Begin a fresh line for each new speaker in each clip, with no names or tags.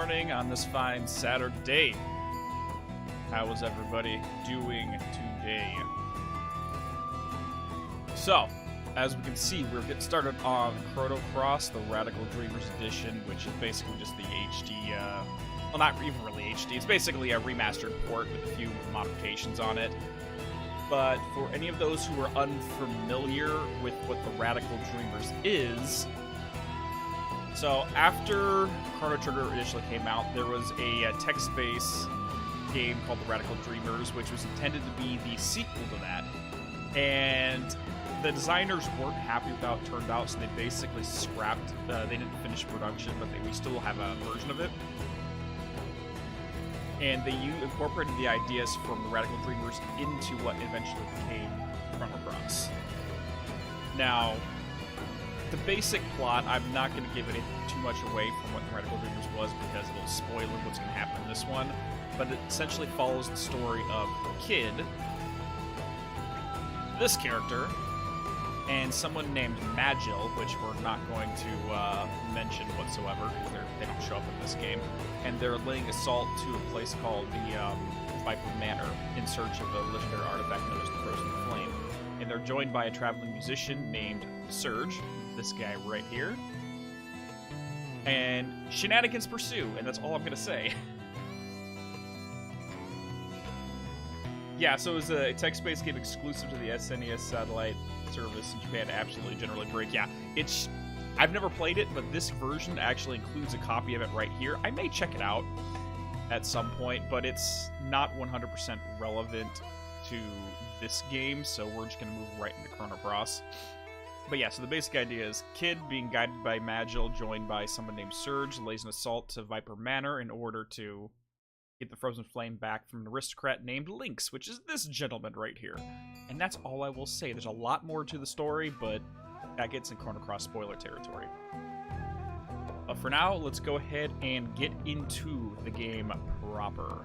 morning on this fine Saturday. How is everybody doing today? So, as we can see, we're getting started on Chrono Cross, the Radical Dreamers Edition, which is basically just the HD, well, not even really HD. It's basically a remastered port with a few modifications on it. But for any of those who are unfamiliar with what the Radical Dreamers is, so after Chrono Trigger initially came out, there was a text-based game called the Radical Dreamers, which was intended to be the sequel to that. And the designers weren't happy with how it turned out, so they basically scrapped. They didn't finish production, but we still have a version of it. And they incorporated the ideas from the Radical Dreamers into what eventually became Chrono Cross. Now, the basic plot, I'm not going to give it too much away from what the Radical Dreamers was because it'll spoil what's going to happen in this one. But it essentially follows the story of Kid, this character, and someone named Magil, which we're not going to mention whatsoever because they don't show up in this game. And they're laying assault to a place called the Viper Manor in search of a legendary artifact known as the Frozen Flame. And they're joined by a traveling musician named Surge, this guy right here. And shenanigans pursue, and that's all I'm going to say. Yeah, so it was a text-based game exclusive to the SNES satellite service in Japan to absolutely generally break. Yeah, I've never played it, but this version actually includes a copy of it right here. I may check it out at some point, but it's not 100% relevant to this game, so we're just going to move right into Chrono Cross. But yeah, so the basic idea is Kid, being guided by Magil, joined by someone named Surge, lays an assault to Viper Manor in order to get the Frozen Flame back from an aristocrat named Lynx, which is this gentleman right here. And that's all I will say. There's a lot more to the story, but that gets in Chrono Cross spoiler territory. But for now, let's go ahead and get into the game proper.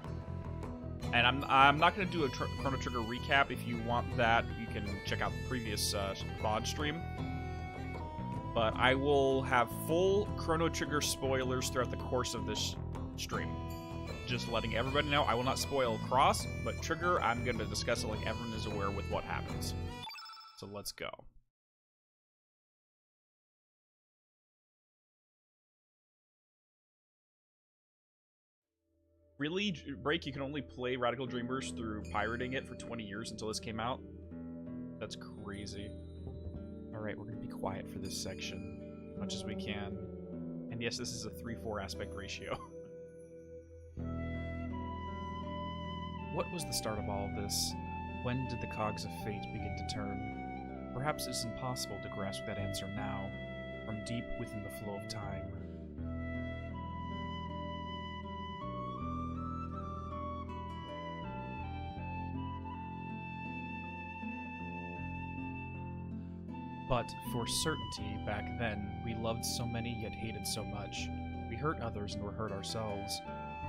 And I'm not going to do a Chrono Trigger recap. If you want that, you can check out the previous VOD stream. But I will have full Chrono Trigger spoilers throughout the course of this stream. Just letting everybody know, I will not spoil Cross, but Trigger, I'm going to discuss it like everyone is aware with what happens. So let's go. Really, Break, you can only play Radical Dreamers through pirating it for 20 years until this came out? That's crazy. Alright, we're going to be quiet for this section, as much as we can. And yes, this is a 3:4 aspect ratio. What was the start of all of this? When did the cogs of fate begin to turn? Perhaps it's impossible to grasp that answer now, from deep within the flow of time. But for certainty, back then, we loved so many yet hated so much. We hurt others and were hurt ourselves.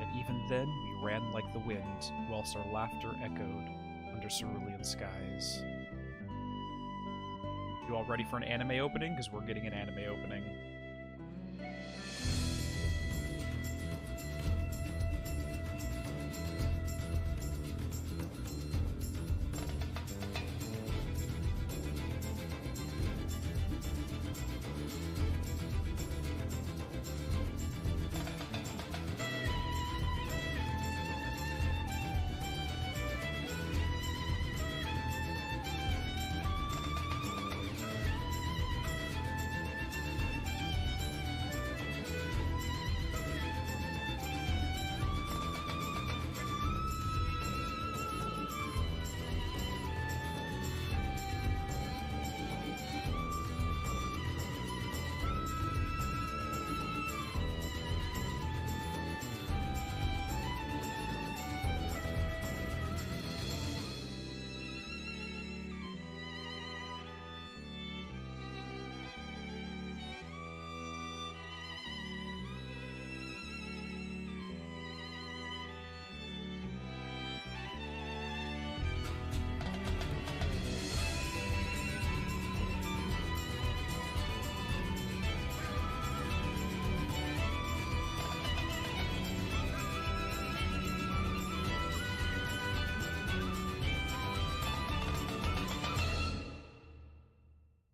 And even then, we ran like the wind, whilst our laughter echoed under cerulean skies. You all ready for an anime opening? Because we're getting an anime opening.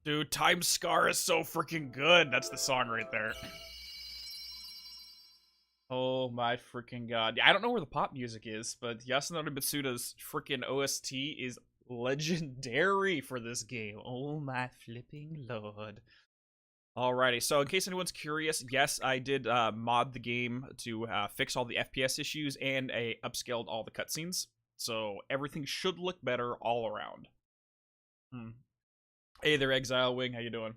Dude, Time Scar is so freaking good. That's the song right there. Oh my freaking god. I don't know where the pop music is, but Yasunori Mitsuda's freaking OST is legendary for this game. Oh my flipping lord. Alrighty, so in case anyone's curious, yes, I did mod the game to fix all the FPS issues and upscaled all the cutscenes. So everything should look better all around. Hey there, Exile Wing, how you doing?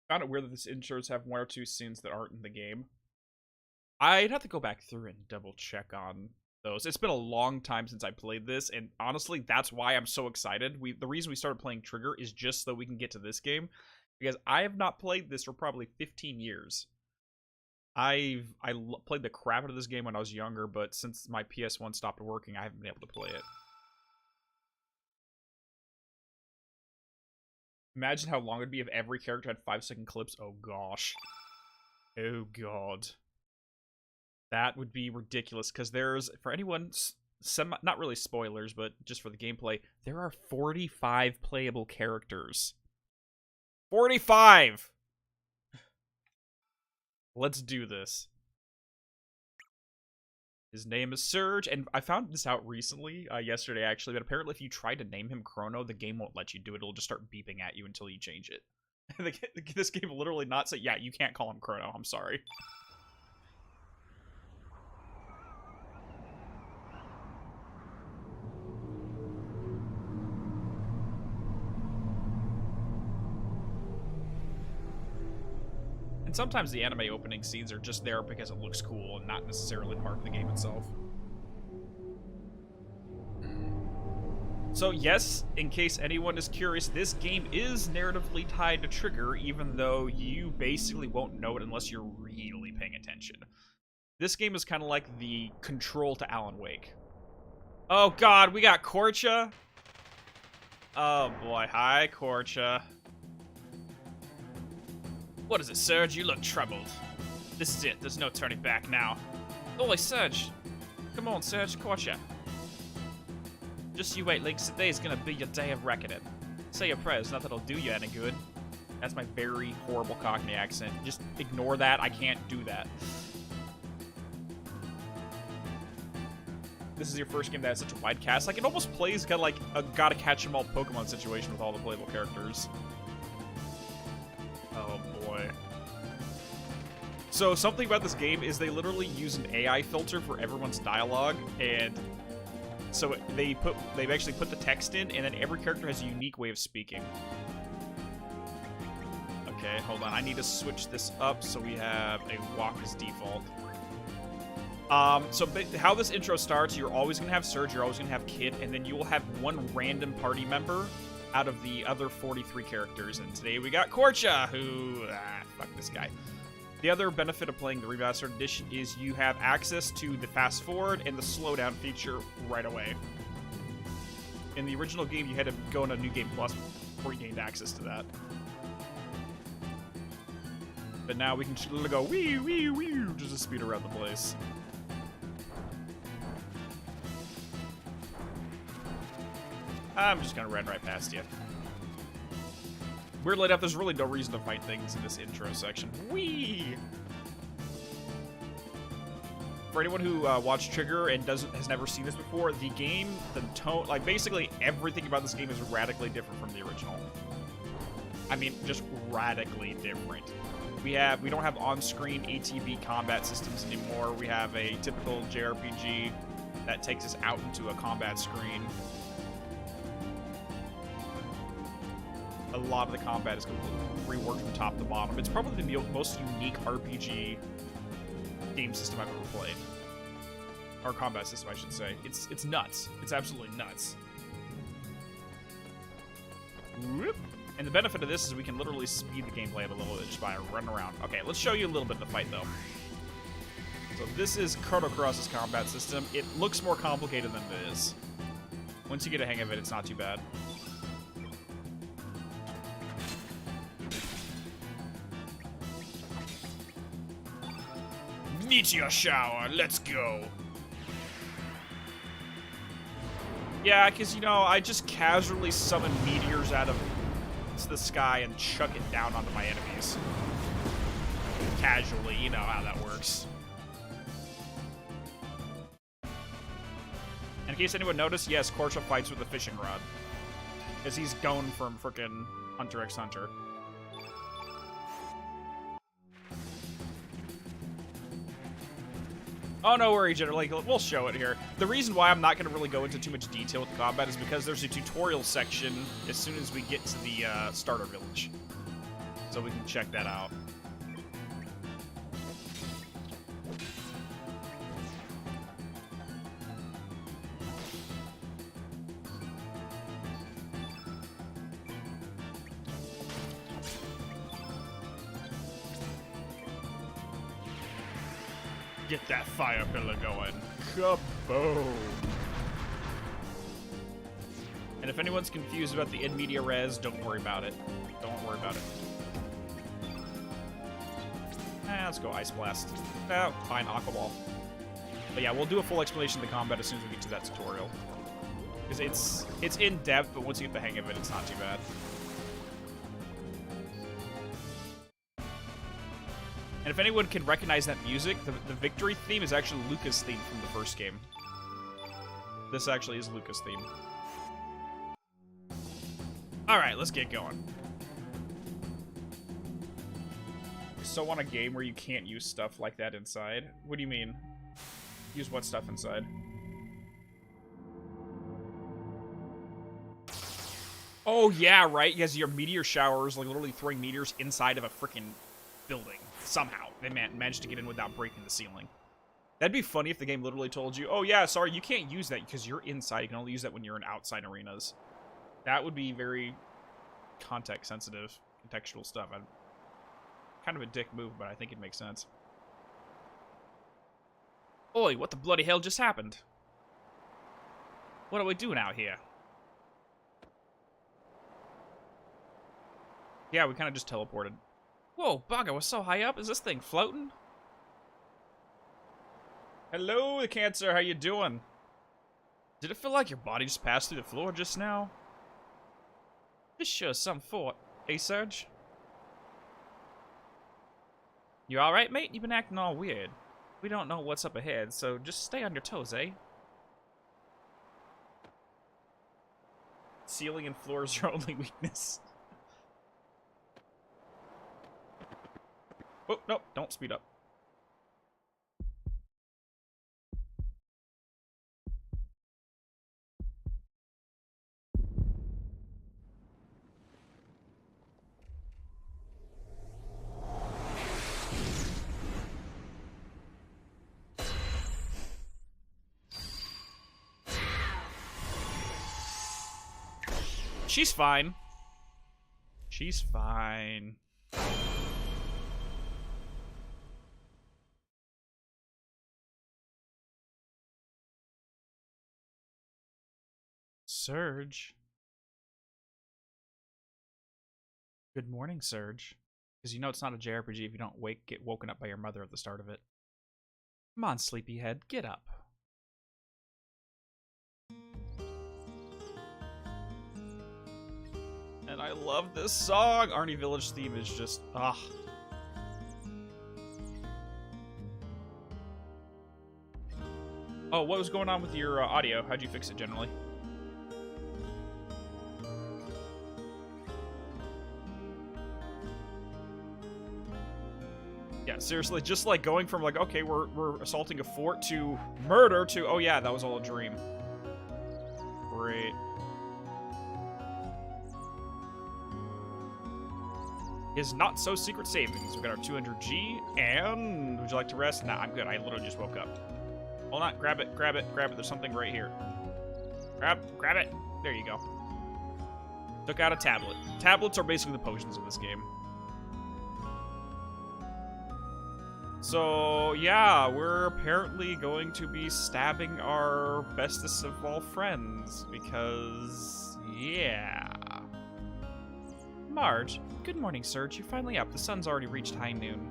Found it weird that this intros have one or two scenes that aren't in the game. I'd have to go back through and double check on those. It's been a long time since I played this, and honestly, that's why I'm so excited. The reason we started playing Trigger is just so we can get to this game, because I have not played this for probably 15 years. I played the crap out of this game when I was younger, but since my PS1 stopped working, I haven't been able to play it. Imagine how long it'd be if every character had 5-second clips. Oh gosh. Oh god. That would be ridiculous, because there's, for anyone, not really spoilers, but just for the gameplay, there are 45 playable characters. 45! Let's do this. His name is Surge, and I found this out recently, yesterday actually, but apparently if you try to name him Chrono, the game won't let you do it. It'll just start beeping at you until you change it. This game will literally not say, yeah, you can't call him Chrono, I'm sorry. And sometimes the anime opening scenes are just there because it looks cool and not necessarily part of the game itself. So yes, in case anyone is curious, this game is narratively tied to Trigger, even though you basically won't know it unless you're really paying attention. This game is kind of like the Control to Alan Wake. Oh god, we got Korcha? Oh boy, hi Korcha. What is it, Surge? You look troubled. This is it. There's no turning back now. Oi, Surge. Come on, Surge. Korcha. Just you wait, Link. Today's gonna be your day of reckoning. Say your prayers. Not that it'll do you any good. That's my very horrible Cockney accent. Just ignore that. I can't do that. This is your first game that has such a wide cast. Like, it almost plays kind of like a gotta-catch-em-all Pokemon situation with all the playable characters. Oh boy. So something about this game is they literally use an AI filter for everyone's dialogue, and so they've actually put the text in, and then every character has a unique way of speaking. Okay, hold on. I need to switch this up so we have a walk as default. So how this intro starts, you're always going to have Surge, you're always going to have Kid, and then you will have one random party member out of the other 43 characters, and today we got Korcha, who... fuck this guy. The other benefit of playing the Remastered Edition is you have access to the fast forward and the slowdown feature right away. In the original game, you had to go into New Game Plus before you gained access to that. But now we can just literally go wee wee wee just to speed around the place. I'm just gonna run right past you. Weirdly enough, there's really no reason to fight things in this intro section. Whee! For anyone who watched Trigger and has never seen this before, the game, the tone, like basically everything about this game is radically different from the original. I mean, just radically different. We don't have on-screen ATB combat systems anymore. We have a typical JRPG that takes us out into a combat screen. A lot of the combat is completely reworked from top to bottom. It's probably the most unique RPG game system I've ever played. Or combat system, I should say. It's nuts. It's absolutely nuts. Whoop. And the benefit of this is we can literally speed the gameplay up a little bit just by running around. Okay, let's show you a little bit of the fight, though. So this is Chrono Cross's combat system. It looks more complicated than it is. Once you get a hang of it, it's not too bad. Meteor shower, let's go. Yeah, because, you know, I just casually summon meteors out of to the sky and chuck it down onto my enemies. Casually, you know how that works. And in case anyone noticed, yes, Korsha fights with a fishing rod. Because he's going from frickin' Hunter x Hunter. Oh, no worry, generally, we'll show it here. The reason why I'm not going to really go into too much detail with the combat is because there's a tutorial section as soon as we get to the starter village. So we can check that out. Get that fire pillar going. Kaboom! And if anyone's confused about the in media res, don't worry about it. Don't worry about it. Let's go Ice Blast. Oh, fine, Aqua Ball. But yeah, we'll do a full explanation of the combat as soon as we get to that tutorial. Because it's in depth, but once you get the hang of it, it's not too bad. And if anyone can recognize that music, the victory theme is actually Lucca's theme from the first game. This actually is Lucca's theme. Alright, let's get going. So want a game where you can't use stuff like that inside? What do you mean? Use what stuff inside? Oh yeah, right? Because your meteor showers, like literally throwing meteors inside of a freaking building. Somehow. They managed to get in without breaking the ceiling. That'd be funny if the game literally told you, oh yeah, sorry, you can't use that because you're inside. You can only use that when you're in outside arenas. That would be very context-sensitive, contextual stuff. Kind of a dick move, but I think it makes sense. Oi, what the bloody hell just happened? What are we doing out here? Yeah, we kind of just teleported. Whoa, bugger, we're so high up. Is this thing floating? Hello, the Cancer. How you doing? Did it feel like your body just passed through the floor just now? This sure is some fort. Hey, Serge? You alright, mate? You've been acting all weird. We don't know what's up ahead, so just stay on your toes, eh? Ceiling and floor is your only weakness. Oh, no, don't speed up. She's fine. She's fine. Serge. Good morning, Serge. Because you know it's not a JRPG if you don't get woken up by your mother at the start of it. Come on, sleepyhead, get up. And I love this song! Arni Village theme is just, ah. Oh, what was going on with your audio? How'd you fix it generally? Yeah, seriously, just like going from like, okay, we're assaulting a fort to murder to, oh yeah, that was all a dream. Great. His not-so-secret savings. We got our 200G, and would you like to rest? Nah, I'm good. I literally just woke up. Hold on, grab it, grab it, grab it. There's something right here. Grab it. There you go. Took out a tablet. Tablets are basically the potions of this game. So, yeah, we're apparently going to be stabbing our bestest of all friends, because, yeah. Marge, good morning, Serge. You're finally up. The sun's already reached high noon.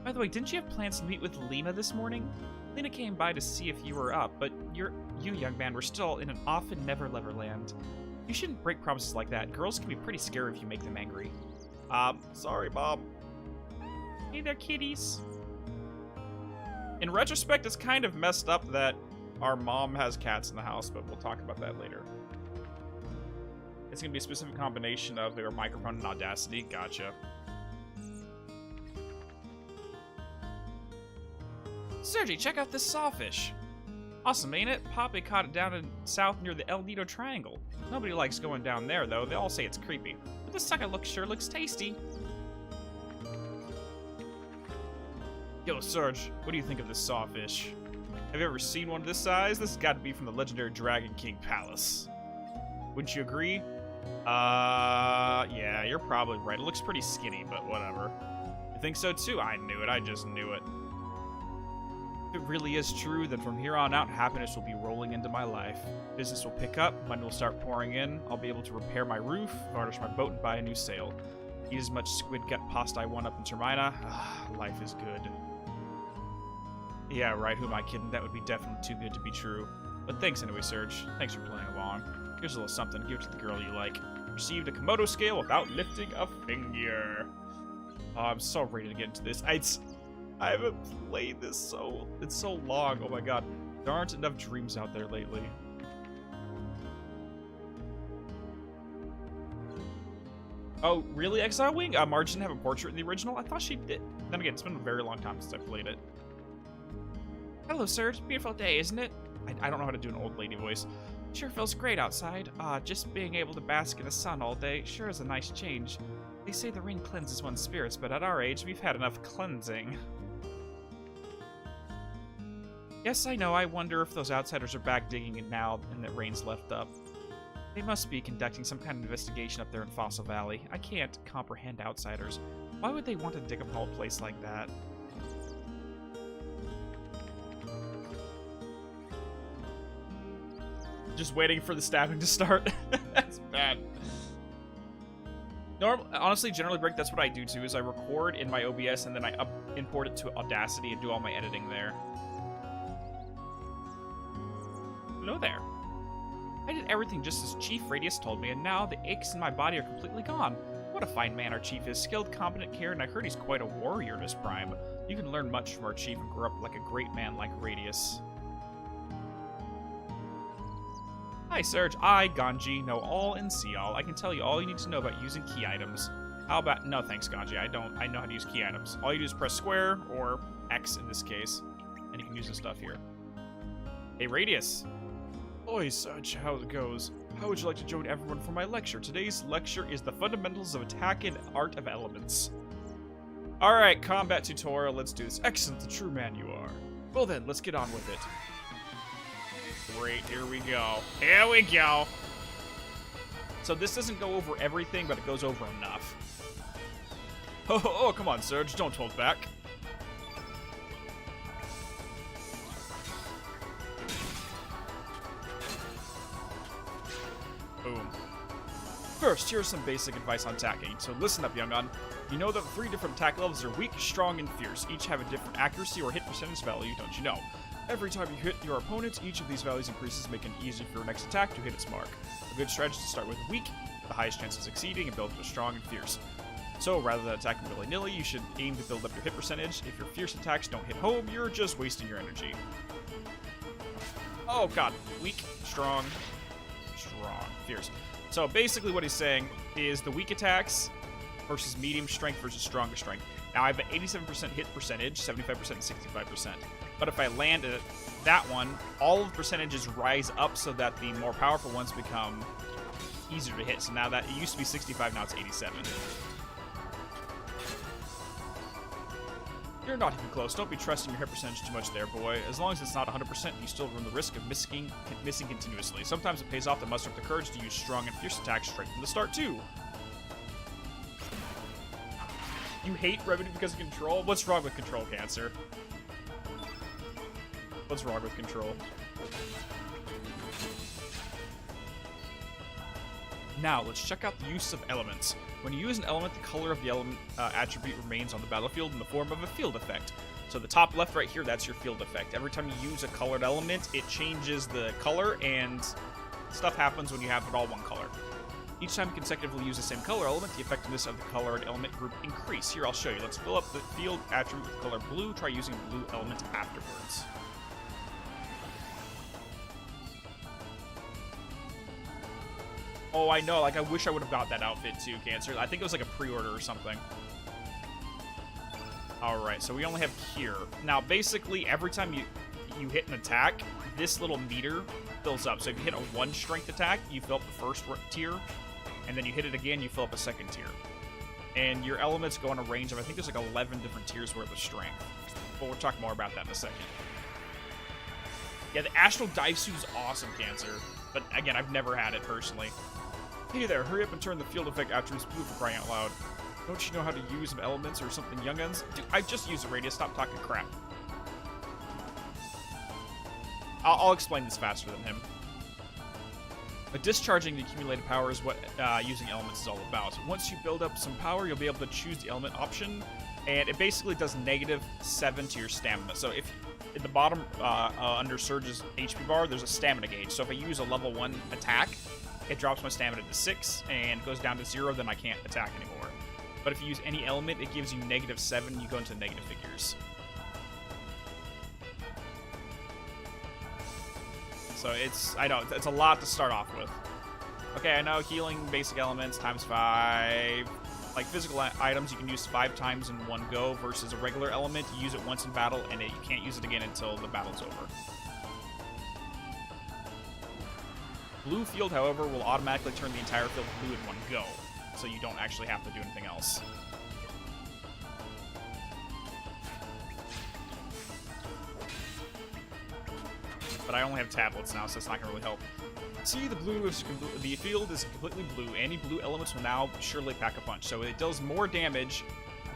By the way, didn't you have plans to meet with Lena this morning? Lena came by to see if you were up, but you, young man, were still in an off and never-lever land. You shouldn't break promises like that. Girls can be pretty scary if you make them angry. Sorry, Mom. Hey there, kitties. In retrospect, it's kind of messed up that our mom has cats in the house, but we'll talk about that later. It's going to be a specific combination of their microphone and Audacity. Gotcha. Sergi, check out this sawfish. Awesome, ain't it? Poppy caught it down in south near the El Nido Triangle. Nobody likes going down there, though. They all say it's creepy. But this sucker sure looks tasty. Yo, Serge, what do you think of this sawfish? Have you ever seen one this size? This has got to be from the legendary Dragon King Palace. Wouldn't you agree? Yeah, you're probably right. It looks pretty skinny, but whatever. You think so too? I knew it. I just knew it. If it really is true, then from here on out, happiness will be rolling into my life. Business will pick up, money will start pouring in, I'll be able to repair my roof, varnish my boat, and buy a new sail. Eat as much squid gut pasta I want up in Termina. Life is good. Yeah, right, who am I kidding? That would be definitely too good to be true. But thanks anyway, Serge. Thanks for playing along. Here's a little something. Give it to the girl you like. Received a Komodo scale without lifting a finger. Oh, I'm so ready to get into this. I haven't played this it's so long. Oh my god. There aren't enough dreams out there lately. Oh, really, Exile Wing? Marge didn't have a portrait in the original? I thought she did. Then again, it's been a very long time since I played it. Hello, sir. It's a beautiful day, isn't it? I don't know how to do an old lady voice. Sure feels great outside. Just being able to bask in the sun all day sure is a nice change. They say the rain cleanses one's spirits, but at our age, we've had enough cleansing. Yes, I know. I wonder if those outsiders are back digging it now and that rain's left up. They must be conducting some kind of investigation up there in Fossil Valley. I can't comprehend outsiders. Why would they want to dig up a whole place like that? Just waiting for the stabbing to start. That's bad. Honestly, generally, Brick, that's what I do too, is I record in my OBS and then I import it to Audacity and do all my editing there. Hello there. I did everything just as Chief Radius told me, and now the aches in my body are completely gone. What a fine man our Chief is. Skilled, competent, cared, and I heard he's quite a warrior in his prime. You can learn much from our Chief and grow up like a great man like Radius. Hi, Serge. I, Ganji, know all and see all. I can tell you all you need to know about using key items. How about... No, thanks, Ganji. I know how to use key items. All you do is press square, or X in this case, and you can use the stuff here. Hey, Radius. Oi, Serge, how it goes? How would you like to join everyone for my lecture? Today's lecture is the fundamentals of attack and art of elements. Alright, combat tutorial, let's do this. Excellent, the true man you are. Well then, let's get on with it. Great, here we go. Here we go! So this doesn't go over everything, but it goes over enough. Oh, come on, Serge, don't hold back. Boom. First, here's some basic advice on attacking. So listen up, young un. You know that 3 different attack levels are weak, strong, and fierce. Each have a different accuracy or hit percentage value, don't you know? Every time you hit your opponent, each of these values increases, making it easier for your next attack to hit its mark. A good strategy is to start with weak, the highest chance of succeeding, and build up to strong and fierce. So rather than attacking willy-nilly, you should aim to build up your hit percentage. If your fierce attacks don't hit home, you're just wasting your energy. Oh god, weak, strong, fierce. So basically what he's saying is the weak attacks versus medium strength versus stronger strength. Now I have an 87% hit percentage, 75% and 65%. But if I land at that one, all of the percentages rise up so that the more powerful ones become easier to hit. So now that it used to be 65, now it's 87. You're not even close. Don't be trusting your hit percentage too much there, boy. As long as it's not 100%, you still run the risk of missing continuously. Sometimes it pays off to muster up the courage to use strong and fierce attacks straight from the start, too. You hate Remedy because of control? What's wrong with control, Cancer? What's wrong with control? Now, let's check out the use of elements. When you use an element, the color of the element attribute remains on the battlefield in the form of a field effect. So the top left right here, that's your field effect. Every time you use a colored element, it changes the color and stuff happens when you have it all one color. Each time you consecutively use the same color element, the effectiveness of the colored element group increase. Here, I'll show you. Let's fill up the field attribute with color blue. Try using blue element afterwards. Oh, I know. Like, I wish I would have got that outfit too, Cancer. I think it was like a pre-order or something. Alright, so we only have Cure. Now, basically, every time you hit an attack, this little meter fills up. So if you hit a 1 strength attack, you fill up the first tier. And then you hit it again, you fill up a second tier. And your elements go on a range of, I think there's like 11 different tiers worth of strength. But we'll talk more about that in a second. Yeah, the Astral Dive Suit is awesome, Cancer. But again, I've never had it personally. Hey there, hurry up and turn the field effect attributes blue for crying out loud. Don't you know how to use some elements or something, young'uns? Dude, I just used a radius, stop talking crap. I'll explain this faster than him. But discharging the accumulated power is what using elements is all about. Once you build up some power, you'll be able to choose the element option, and it basically does -7 to your stamina. So if at the bottom under Surge's HP bar, there's a stamina gauge. So if I use a level 1 attack, it drops my stamina to 6 and goes down to 0, then I can't attack anymore. But if you use any element, it gives you -7, you go into negative figures. So I know, it's a lot to start off with. Okay, I know, healing basic elements ×5. Like physical items, you can use 5 times in one go versus a regular element. You use it once in battle, and you can't use it again until the battle's over. Blue field, however, will automatically turn the entire field blue in one go, so you don't actually have to do anything else. But I only have tablets now, so it's not going to really help. See, the field is completely blue. Any blue elements will now surely pack a punch. So it does more damage.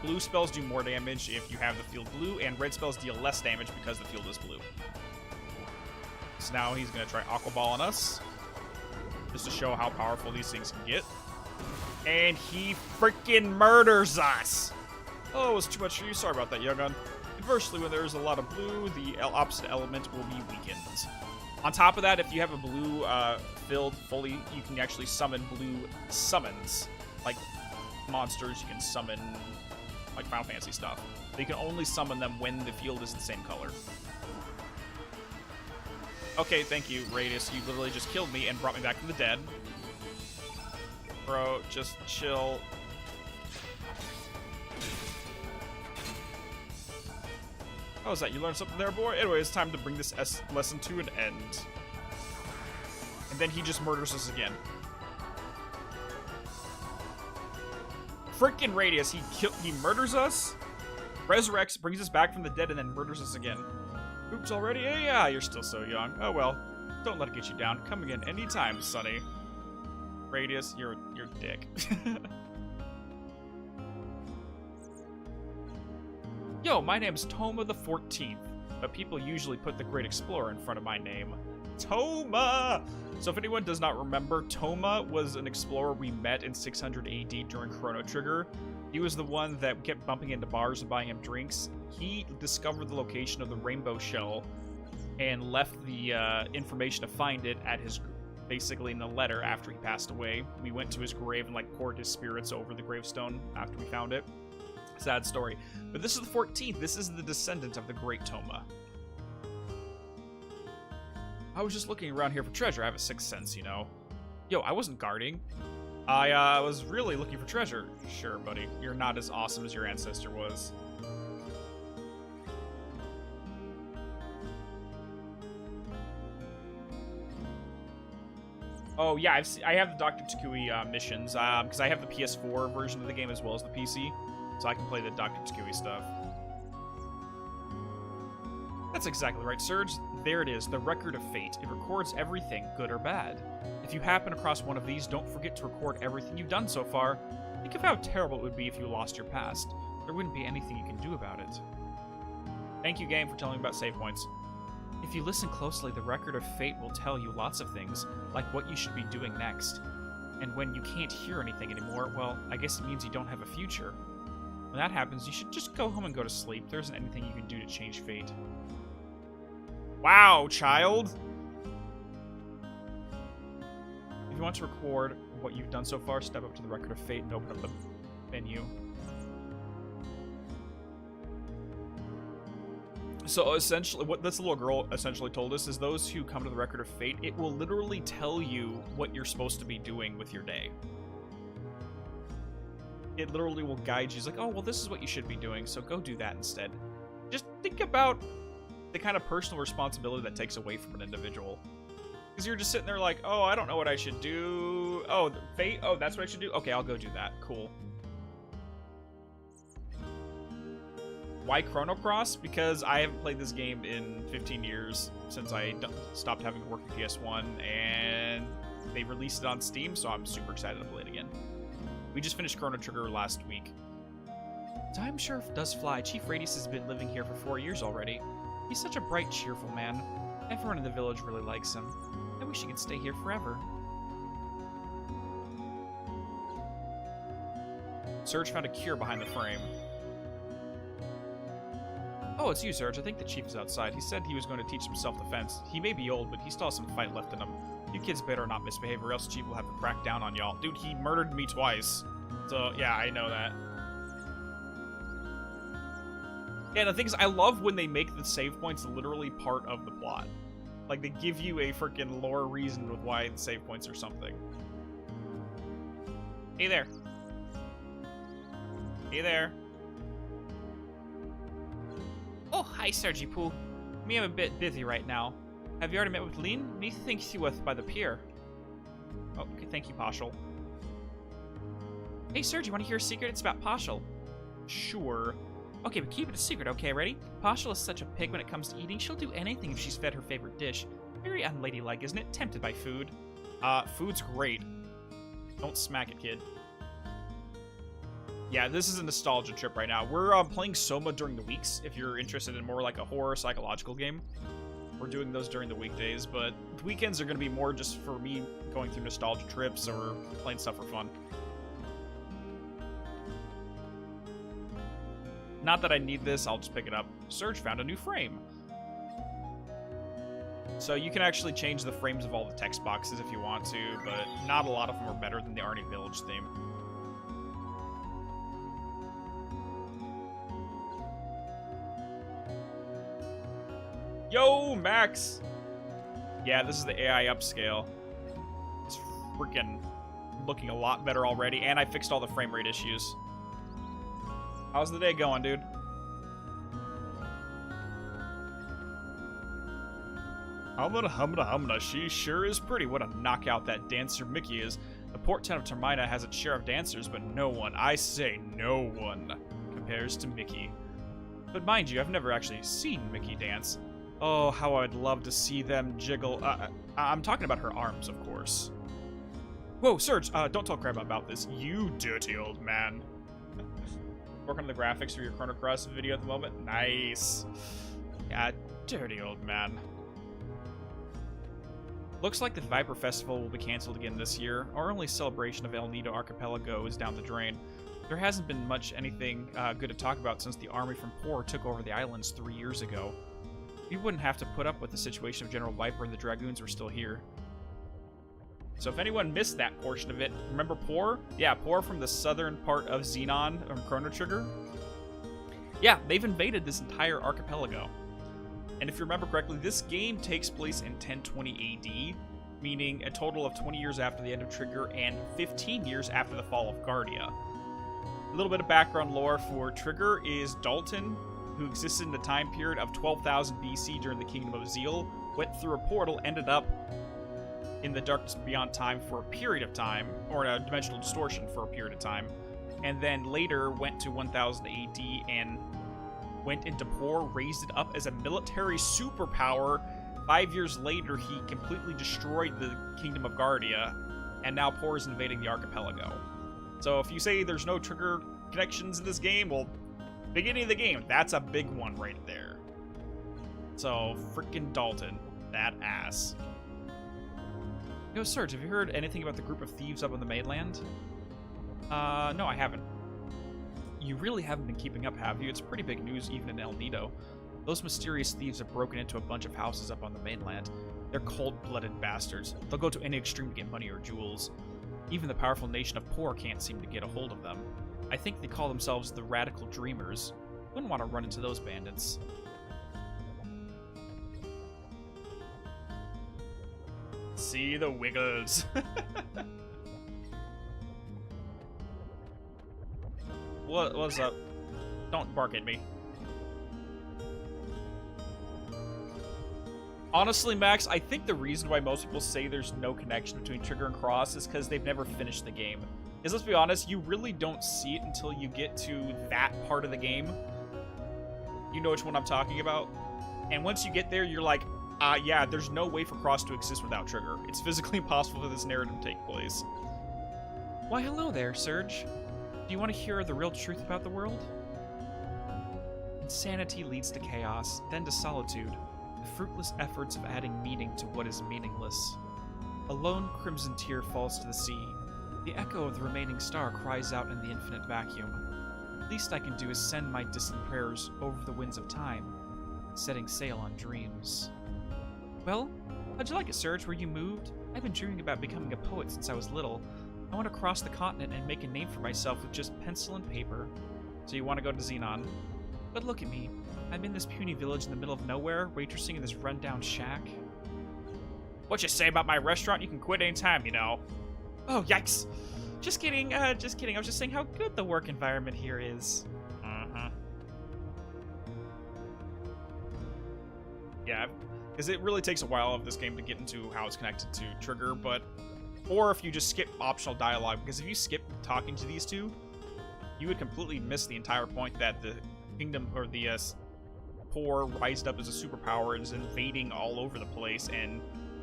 Blue spells do more damage if you have the field blue, and red spells deal less damage because the field is blue. So now he's going to try Aqua Ball on us, just to show how powerful these things can get. And he freaking murders us! Oh, it was too much for you. Sorry about that, young'un. Conversely, when there's a lot of blue, the opposite element will be weakened. On top of that, if you have a blue filled fully, you can actually summon blue summons. Like monsters, you can summon like Final Fantasy stuff. But you can only summon them when the field is the same color. Okay, thank you, Radius. You literally just killed me and brought me back from the dead. Bro, just chill. How was that? You learned something there, boy? Anyway, it's time to bring this lesson to an end. And then he just murders us again. Frickin' Radius, he murders us, resurrects, brings us back from the dead, and then murders us again. Oops, already? Yeah, you're still so young. Oh well, don't let it get you down. Come again anytime, Sonny. Radius, you're a dick. Yo, my name's Toma the 14th, but people usually put the Great Explorer in front of my name. Toma! So if anyone does not remember, Toma was an explorer we met in 600 AD during Chrono Trigger. He was the one that kept bumping into bars and buying him drinks. He discovered the location of the Rainbow Shell and left the information to find it at his, basically in the letter after he passed away. We went to his grave and like poured his spirits over the gravestone after we found it. Sad story. But this is the 14th. This is the descendant of the Great Toma. I was just looking around here for treasure. I have a sixth sense, you know. Yo, I wasn't guarding. I was really looking for treasure. Sure, buddy. You're not as awesome as your ancestor was. Oh, yeah, I have the Dr. Takui missions, because I have the PS4 version of the game as well as the PC. So I can play the Dr. Takui stuff. That's exactly right, Surge. There it is, the Record of Fate. It records everything, good or bad. If you happen across one of these, don't forget to record everything you've done so far. Think of how terrible it would be if you lost your past. There wouldn't be anything you can do about it. Thank you, game, for telling me about save points. If you listen closely, the Record of Fate will tell you lots of things, like what you should be doing next. And when you can't hear anything anymore, well, I guess it means you don't have a future. When that happens, you should just go home and go to sleep. There isn't anything you can do to change fate. Wow, child! you want to record what you've done so far, step up to the Record of Fate and open up the menu. So essentially, what this little girl essentially told us is those who come to the Record of Fate, it will literally tell you what you're supposed to be doing with your day. It literally will guide you. It's like, oh, well, this is what you should be doing, so go do that instead. Just think about the kind of personal responsibility that takes away from an individual. Because you're just sitting there like, oh, I don't know what I should do. Oh, Fate? Oh, that's what I should do? Okay, I'll go do that. Cool. Why Chrono Cross? Because I haven't played this game in 15 years since I stopped having to work at PS1, and they released it on Steam, so I'm super excited to play it again. We just finished Chrono Trigger last week. Time sure does fly. Chief Radius has been living here for 4 years already. He's such a bright, cheerful man. Everyone in the village really likes him. I wish he could stay here forever. Serge found a cure behind the frame. Oh, it's you, Serge. I think the chief is outside. He said he was going to teach him self-defense. He may be old, but he still has some fight left in him. You kids better not misbehave, or else the chief will have to crack down on y'all. Dude, he murdered me twice. So, yeah, I know that. Yeah, the thing is, I love when they make the save points literally part of the plot. Like, they give you a freaking lore reason with why the save points are something. Hey there. Hey there. Oh, hi, Sergi Poo. Me, I'm a bit busy right now. Have you already met with Lean? Me thinks you was by the pier. Oh, okay, thank you, Pashal. Hey, Serge, you want to hear a secret? It's about Pashal. Sure. Okay, but keep it a secret, okay? Ready? Pashal is such a pig when it comes to eating. She'll do anything if she's fed her favorite dish. Very unladylike, isn't it? Tempted by food. Food's great. Don't smack it, kid. Yeah, this is a nostalgia trip right now. We're playing Soma during the weeks, if you're interested in more like a horror psychological game. We're doing those during the weekdays, but the weekends are going to be more just for me going through nostalgia trips or playing stuff for fun. Not that I need this, I'll just pick it up. Serge found a new frame. So you can actually change the frames of all the text boxes if you want to, but not a lot of them are better than the Arni Village theme. Yo, Max! Yeah, this is the AI upscale. It's freaking looking a lot better already, and I fixed all the frame rate issues. How's the day going, dude? Humna, she sure is pretty. What a knockout that dancer Mickey is. The port town of Termina has its share of dancers, but no one, I say no one, compares to Mickey. But mind you, I've never actually seen Mickey dance. Oh, how I'd love to see them jiggle. I'm talking about her arms, of course. Whoa, Serge, don't tell Crab about this. You dirty old man. Working on the graphics for your Chrono Cross video at the moment? Nice. Yeah, dirty old man. Looks like the Viper Festival will be cancelled again this year. Our only celebration of El Nido Archipelago is down the drain. There hasn't been much anything good to talk about since the army from Por took over the islands 3 years ago. We wouldn't have to put up with the situation if General Viper and the Dragoons were still here. So if anyone missed that portion of it, remember Por? Yeah, Por from the southern part of Xenon from Chrono Trigger. Yeah, they've invaded this entire archipelago. And if you remember correctly, this game takes place in 1020 AD, meaning a total of 20 years after the end of Trigger and 15 years after the fall of Guardia. A little bit of background lore for Trigger is Dalton, who existed in the time period of 12,000 BC during the Kingdom of Zeal, went through a portal, ended up in the darkness beyond time for a period of time, or a dimensional distortion for a period of time, and then later went to 1000 AD and went into Por, raised it up as a military superpower. 5 years later, he completely destroyed the Kingdom of Guardia, and now Por is invading the archipelago. So if you say there's no Trigger connections in this game, well, beginning of the game, that's a big one right there. So, frickin' Dalton, that ass. Yo, Serge, have you heard anything about the group of thieves up on the mainland? No, I haven't. You really haven't been keeping up, have you? It's pretty big news even in El Nido. Those mysterious thieves have broken into a bunch of houses up on the mainland. They're cold-blooded bastards. They'll go to any extreme to get money or jewels. Even the powerful nation of Poor can't seem to get a hold of them. I think they call themselves the Radical Dreamers. Wouldn't want to run into those bandits. See the wiggles. What's up? Don't bark at me. Honestly, Max, I think the reason why most people say there's no connection between Trigger and Cross is because they've never finished the game. Because let's be honest, you really don't see it until you get to that part of the game. You know which one I'm talking about? And once you get there, you're like, yeah, there's no way for Cross to exist without Trigger. It's physically impossible for this narrative to take place. Why, hello there, Surge. Do you want to hear the real truth about the world? Insanity leads to chaos, then to solitude. The fruitless efforts of adding meaning to what is meaningless. A lone crimson tear falls to the sea. The echo of the remaining star cries out in the infinite vacuum. Least I can do is send my distant prayers over the winds of time, setting sail on dreams. Well, how'd you like it, Surge? Were you moved? I've been dreaming about becoming a poet since I was little. I want to cross the continent and make a name for myself with just pencil and paper. So you want to go to Xenon? But look at me. I'm in this puny village in the middle of nowhere, waitressing in this rundown shack. What you say about my restaurant? You can quit anytime, you know. Oh, yikes. Just kidding, just kidding. I was just saying how good the work environment here is. Yeah, because it really takes a while of this game to get into how it's connected to Trigger, but... Or if you just skip optional dialogue, because if you skip talking to these two, you would completely miss the entire point that the kingdom, or the Poor rised up as a superpower and is invading all over the place, and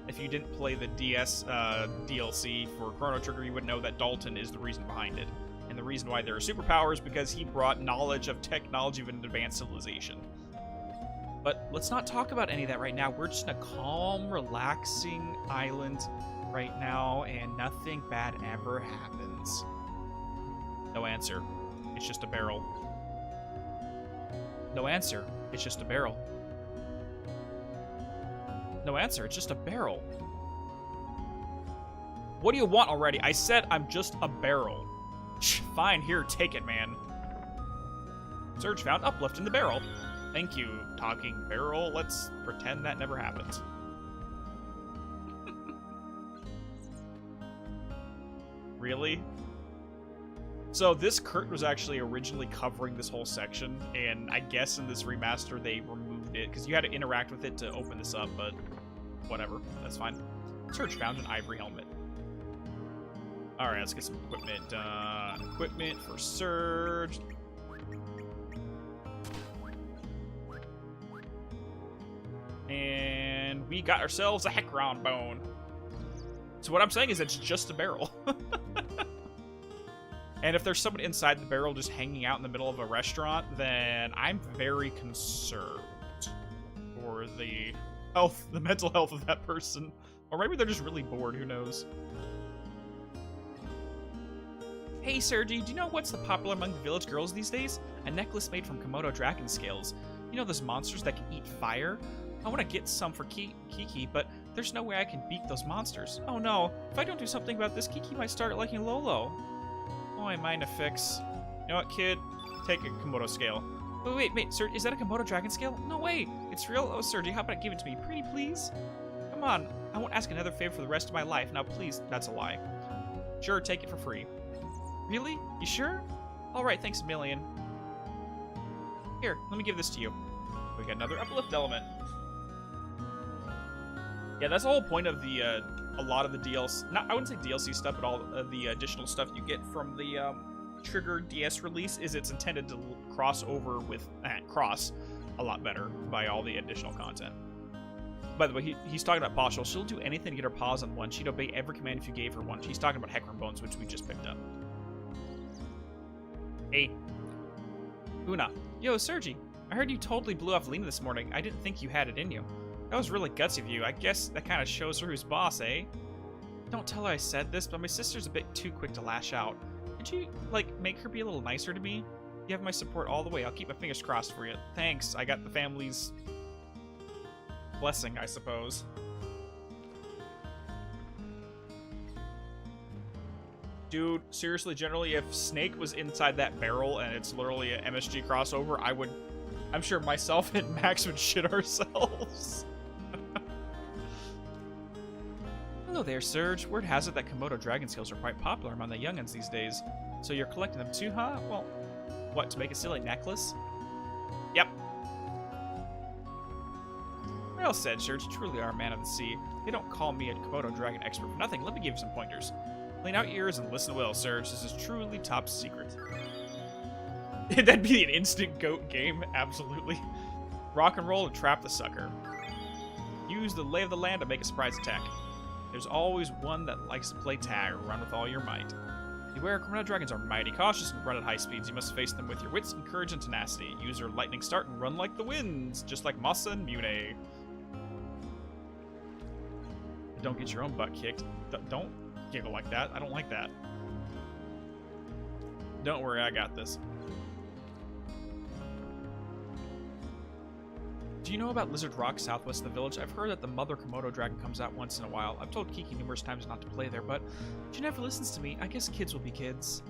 if you didn't play the DS DLC for Chrono Trigger, you would know that Dalton is the reason behind it. And the reason why there are superpowers is because he brought knowledge of technology of an advanced civilization. But let's not talk about any of that right now. We're just in a calm, relaxing island right now, and nothing bad ever happens. No answer. It's just a barrel. No answer. It's just a barrel. No answer. It's just a barrel. What do you want already? I said I'm just a barrel. Fine, here, take it, man. Surge found uplift in the barrel. Thank you, talking barrel. Let's pretend that never happened. Really? So this curtain was actually originally covering this whole section, and I guess in this remaster they removed it, because you had to interact with it to open this up, but whatever, that's fine. Surge found an ivory helmet. Alright, let's get some equipment. Equipment for Surge. And we got ourselves a Heckron bone. So what I'm saying is it's just a barrel. And if there's someone inside the barrel just hanging out in the middle of a restaurant, then I'm very concerned for the health, the mental health of that person. Or maybe they're just really bored, who knows. Hey, Sergi, do you know what's the popular among the village girls these days? A necklace made from Komodo dragon scales. You know those monsters that can eat fire? I want to get some for Kiki, but there's no way I can beat those monsters. Oh no, if I don't do something about this, Kiki might start liking Lolo. Oh, I mind a fix. You know what, kid? Take a Komodo scale. Wait, sir, is that a Komodo dragon scale? No way! It's real? Oh, Sergi, how about I give it to me? Pretty please? Come on, I won't ask another favor for the rest of my life. Now, please, that's a lie. Sure, take it for free. Really? You sure? Alright, thanks a million. Here, let me give this to you. We got another uplift element. Yeah, that's the whole point of the, a lot of the DLC, I wouldn't say DLC stuff, but all of the additional stuff you get from the, Trigger DS release is it's intended to cross over with, cross a lot better by all the additional content. By the way, he's talking about Paschal. She'll do anything to get her paws on one. She'd obey every command if you gave her one. He's talking about Heckron bones, which we just picked up. Hey. Una. Yo, Sergi. I heard you totally blew off Lena this morning. I didn't think you had it in you. That was really gutsy of you. I guess that kind of shows her who's boss, eh? Don't tell her I said this, but my sister's a bit too quick to lash out. Could you, like, make her be a little nicer to me? You have my support all the way. I'll keep my fingers crossed for you. Thanks. I got the family's blessing, I suppose. Dude, seriously, generally, if Snake was inside that barrel and it's literally an MSG crossover, I'm sure myself and Max would shit ourselves. Hello there, Surge. Word has it that Komodo dragon scales are quite popular among the youngins these days. So you're collecting them too, huh? Well, what, to make a silly necklace? Yep. Well said, Surge. You truly are a man of the sea. They don't call me a Komodo dragon expert for nothing. Let me give you some pointers. Clean out your ears and listen well, Surge. This is truly top secret. That'd be an instant goat game, absolutely. Rock and roll to trap the sucker. Use the lay of the land to make a surprise attack. There's always one that likes to play tag or run with all your might. Beware, Chrono dragons are mighty cautious and run at high speeds. You must face them with your wits and courage and tenacity. Use your lightning start and run like the winds, just like Masa and Mune. Don't get your own butt kicked. Don't giggle like that. I don't like that. Don't worry, I got this. Do you know about Lizard Rock southwest of the village? I've heard that the mother Komodo dragon comes out once in a while. I've told Kiki numerous times not to play there, but she never listens to me. I guess kids will be kids.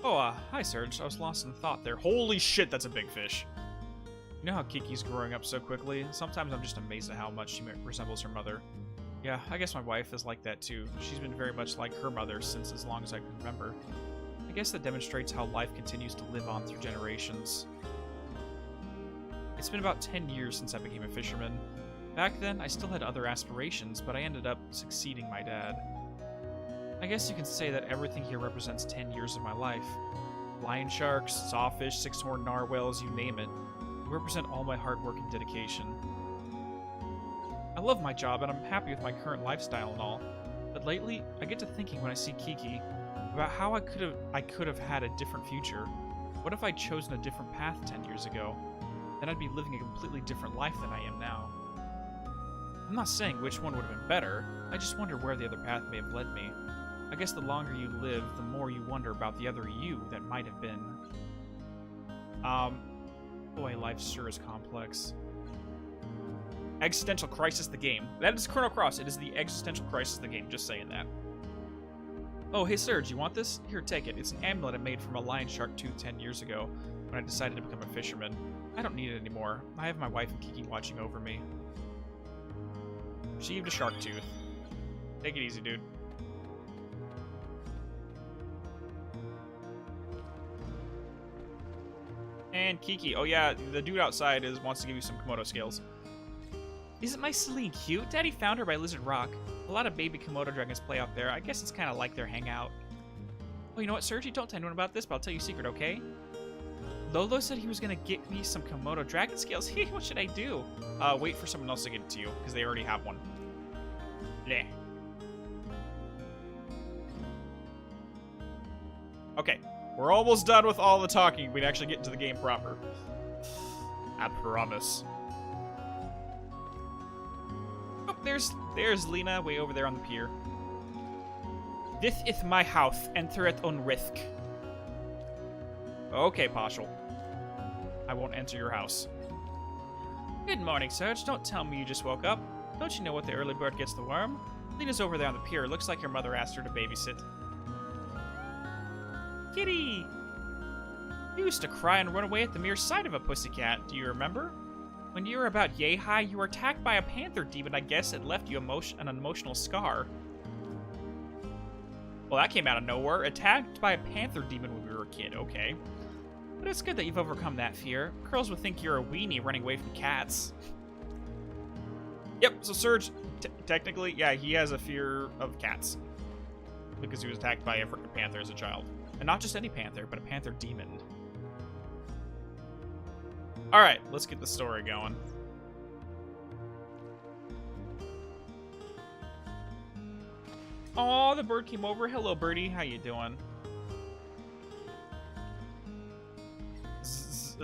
Oh, hi, Serge. I was lost in thought there. Holy shit, that's a big fish. You know how Kiki's growing up so quickly? Sometimes I'm just amazed at how much she resembles her mother. Yeah, I guess my wife is like that too. She's been very much like her mother since as long as I can remember. I guess that demonstrates how life continues to live on through generations. It's been about 10 years since I became a fisherman. Back then, I still had other aspirations, but I ended up succeeding my dad. I guess you can say that everything here represents 10 years of my life. Lion sharks, sawfish, six-horned narwhals, you name it. They represent all my hard work and dedication. I love my job and I'm happy with my current lifestyle and all, but lately I get to thinking when I see Kiki about how I could have had a different future. What if I'd chosen a different path 10 years ago? Then I'd be living a completely different life than I am now. I'm not saying which one would have been better, I just wonder where the other path may have led me. I guess the longer you live, the more you wonder about the other you that might have been. Boy, life sure is complex. Existential Crisis the game. That is Chrono Cross. It is the existential crisis of the game. Just saying that. Oh, hey Serge, you want this? Here, take it. It's an amulet I made from a lion shark tooth 10 years ago when I decided to become a fisherman. I don't need it anymore. I have my wife and Kiki watching over me. Received a shark tooth. Take it easy, dude. And Kiki. Oh yeah, the dude outside wants to give you some Komodo scales. Isn't my Celine cute? Daddy found her by Lizard Rock. A lot of baby Komodo dragons play out there. I guess it's kind of like their hangout. Oh, you know what, Sergi? Don't tell anyone about this, but I'll tell you a secret, okay? Lolo said he was going to get me some Komodo dragon scales. Hey, what should I do? Wait for someone else to get it to you, because they already have one. Bleh. Okay, we're almost done with all the talking. We can actually get into the game proper. I promise. Oh, there's Lena way over there on the pier. This is my house. Enter at own risk. Okay, Poshel. I won't enter your house. Good morning, Serge. Don't tell me you just woke up. Don't you know what the early bird gets the worm? Lena's over there on the pier. Looks like your mother asked her to babysit. Kitty! You used to cry and run away at the mere sight of a pussycat. Do you remember? When you were about yay high, you were attacked by a panther demon. I guess it left you an emotional scar. Well, that came out of nowhere. Attacked by a panther demon when we were a kid. Okay. But it's good that you've overcome that fear. Girls would think you're a weenie running away from cats. Yep, so Serge, technically, yeah, he has a fear of cats. Because he was attacked by a freaking panther as a child. And not just any panther, but a panther demon. Alright, let's get the story going. Aw, the bird came over. Hello, birdie. How you doing?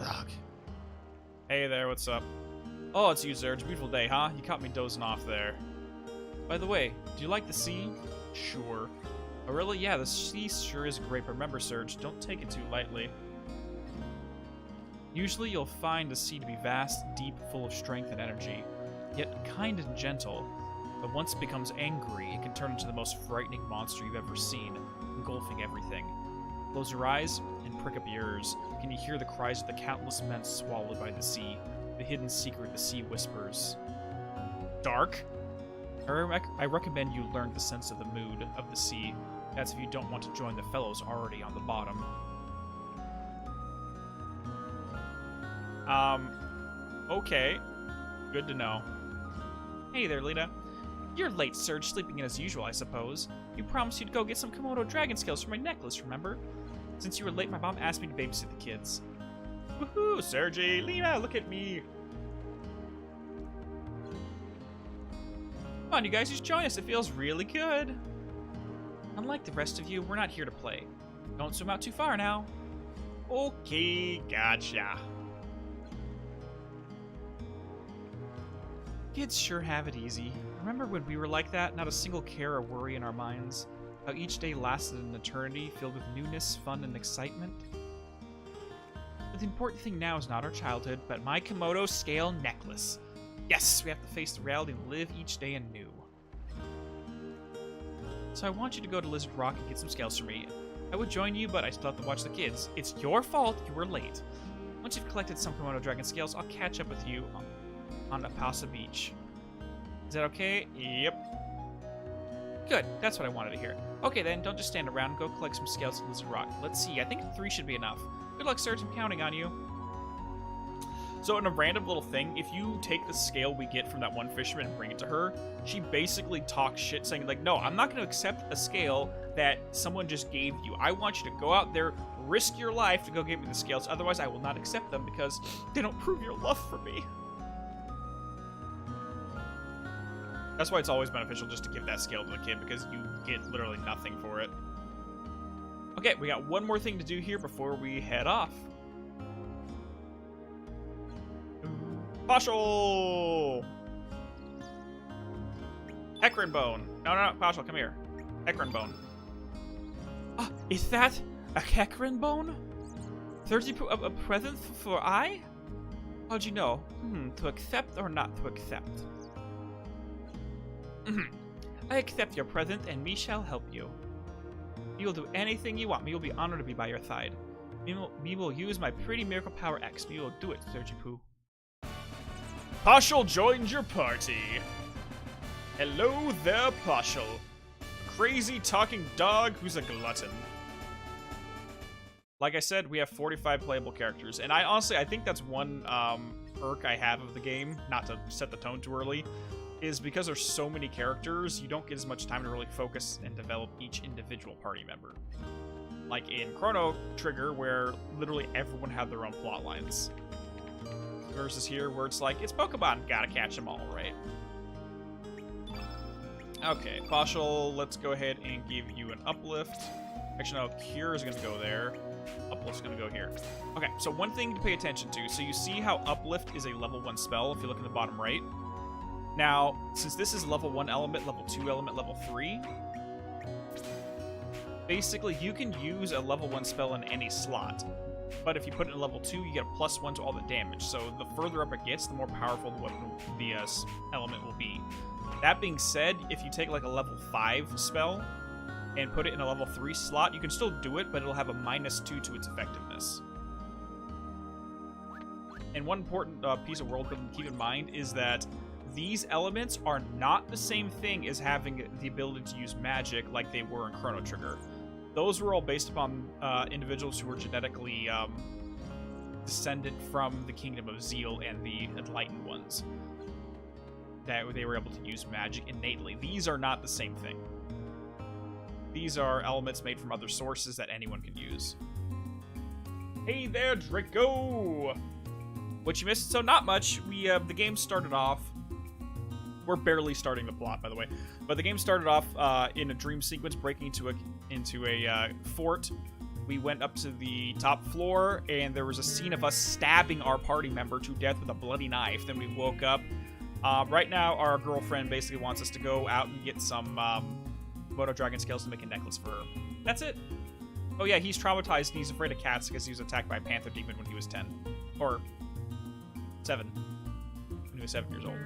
Ugh. Hey there, what's up? Oh, it's you, Serge. Beautiful day, huh? You caught me dozing off there. By the way, do you like the sea? Sure. Oh, really? Yeah, the sea sure is great. But remember, Serge, don't take it too lightly.
Usually you'll find the sea to be vast, deep, full of strength and energy, yet kind and gentle. But once it becomes angry, it can turn into the most frightening monster you've ever seen, engulfing everything. Close your eyes and prick up your ears. Can you hear the cries of the countless men swallowed by the sea? The hidden secret the sea whispers. Dark? I recommend you learn the sense of the mood of the sea. That's if you don't want to join the fellows already on the bottom.
Okay. Good to know.
Hey there, Lita. You're late, Serge, sleeping in as usual, I suppose. You promised you'd go get some Komodo dragon scales for my necklace, remember? Since you were late, my mom asked me to babysit the kids.
Woohoo, Sergey, Lita, look at me.
Come on, you guys, just join us. It feels really good. Unlike the rest of you, we're not here to play. Don't swim out too far now.
Okay, gotcha.
Kids sure have it easy. Remember when we were like that? Not a single care or worry in our minds. How each day lasted an eternity, filled with newness, fun, and excitement. But the important thing now is not our childhood, but my Komodo scale necklace. Yes, we have to face the reality and live each day anew. So I want you to go to Lizard Rock and get some scales for me. I would join you, but I still have to watch the kids. It's your fault you were late. Once you've collected some Komodo dragon scales, I'll catch up with you on Apasa Beach. Is that okay?
Yep.
Good, that's what I wanted to hear. Okay then, don't just stand around, go collect some scales at Lizard Rock. Let's see, I think 3 should be enough. Good luck, Serge, I'm counting on you.
So in a random little thing, if you take the scale we get from that one fisherman and bring it to her, she basically talks shit saying like, no, I'm not going to accept a scale that someone just gave you. I want you to go out there, risk your life to go get me the scales, otherwise I will not accept them because they don't prove your love for me. That's why it's always beneficial just to give that scale to the kid, because you get literally nothing for it. Okay, we got one more thing to do here before we head off. Pashal! Herringbone. No, Pashal, come here. Herringbone.
Is that a herringbone? 30 a present for I? How'd you know? To accept or not to accept? I accept your present, and me shall help you. Me will do anything you want. Me will be honored to be by your side. Me will use my pretty miracle power X. Me will do it, Sergi Poo.
Pashal joins your party. Hello there, Pashal. Crazy talking dog who's a glutton. Like I said, we have 45 playable characters, and I think that's one perk I have of the game, not to set the tone too early, is because there's so many characters, you don't get as much time to really focus and develop each individual party member. Like in Chrono Trigger, where literally everyone had their own plot lines. Versus here, where it's like, it's Pokemon, gotta catch them all, right? Okay, Pashal, let's go ahead and give you an uplift. Actually, no, Cure is gonna go there. Uplift's gonna go here. Okay, so one thing to pay attention to. So you see how Uplift is a level 1 spell, if you look in the bottom right? Now, since this is level 1 element, level 2 element, level 3, basically you can use a level 1 spell in any slot. But if you put it in level 2, you get a +1 to all the damage. So the further up it gets, the more powerful the element will be. That being said, if you take like a level 5 spell and put it in a level 3 slot, you can still do it, but it'll have a -2 to its effectiveness. And one important piece of world building to keep in mind is that these elements are not the same thing as having the ability to use magic like they were in Chrono Trigger. Those were all based upon individuals who were genetically descended from the Kingdom of Zeal and the Enlightened ones. That they were able to use magic innately. These are not the same thing. These are elements made from other sources that anyone can use. Hey there, Draco! What you missed? So not much. The game started off... We're barely starting the plot, by the way. But the game started off in a dream sequence, breaking into a fort. We went up to the top floor, and there was a scene of us stabbing our party member to death with a bloody knife. Then we woke up. Right now, our girlfriend basically wants us to go out and get some Komodo dragon scales to make a necklace for her. That's it. Oh yeah, he's traumatized and he's afraid of cats because he was attacked by a panther demon when he was 10.
Or 7. When he was 7 years old.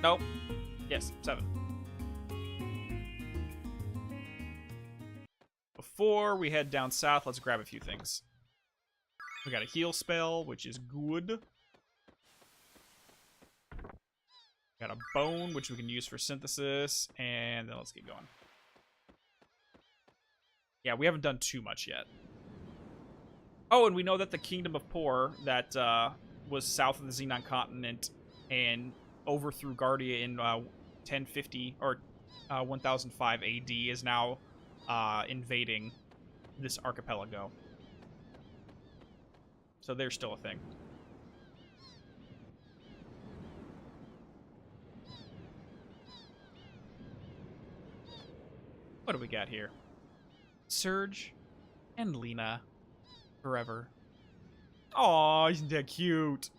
Nope. Yes, 7. Before we head down south, let's grab a few things. We got a heal spell, which is good. Got a bone, which we can use for synthesis, and then let's get going. Yeah, we haven't done too much yet. Oh, and we know that the Kingdom of Por that was south of the Xenon continent and overthrew Guardia in 1050 or 1005 AD is now invading this archipelago. So they're still a thing. What do we got here? Surge and Lena. Forever. Aw, isn't that cute?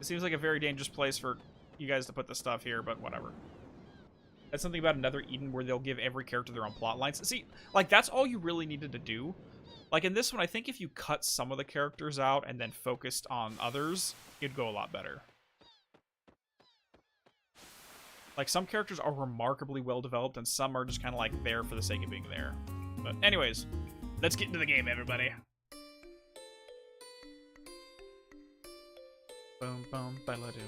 It seems like a very dangerous place for you guys to put the stuff here, but whatever. That's something about Another Eden where they'll give every character their own plot lines. See, like, that's all you really needed to do. Like, in this one, I think if you cut some of the characters out and then focused on others, it'd go a lot better. Like, some characters are remarkably well developed, and some are just kind of like there for the sake of being there. But anyways, let's get into the game, everybody. Boom, boom, ba-la-doo.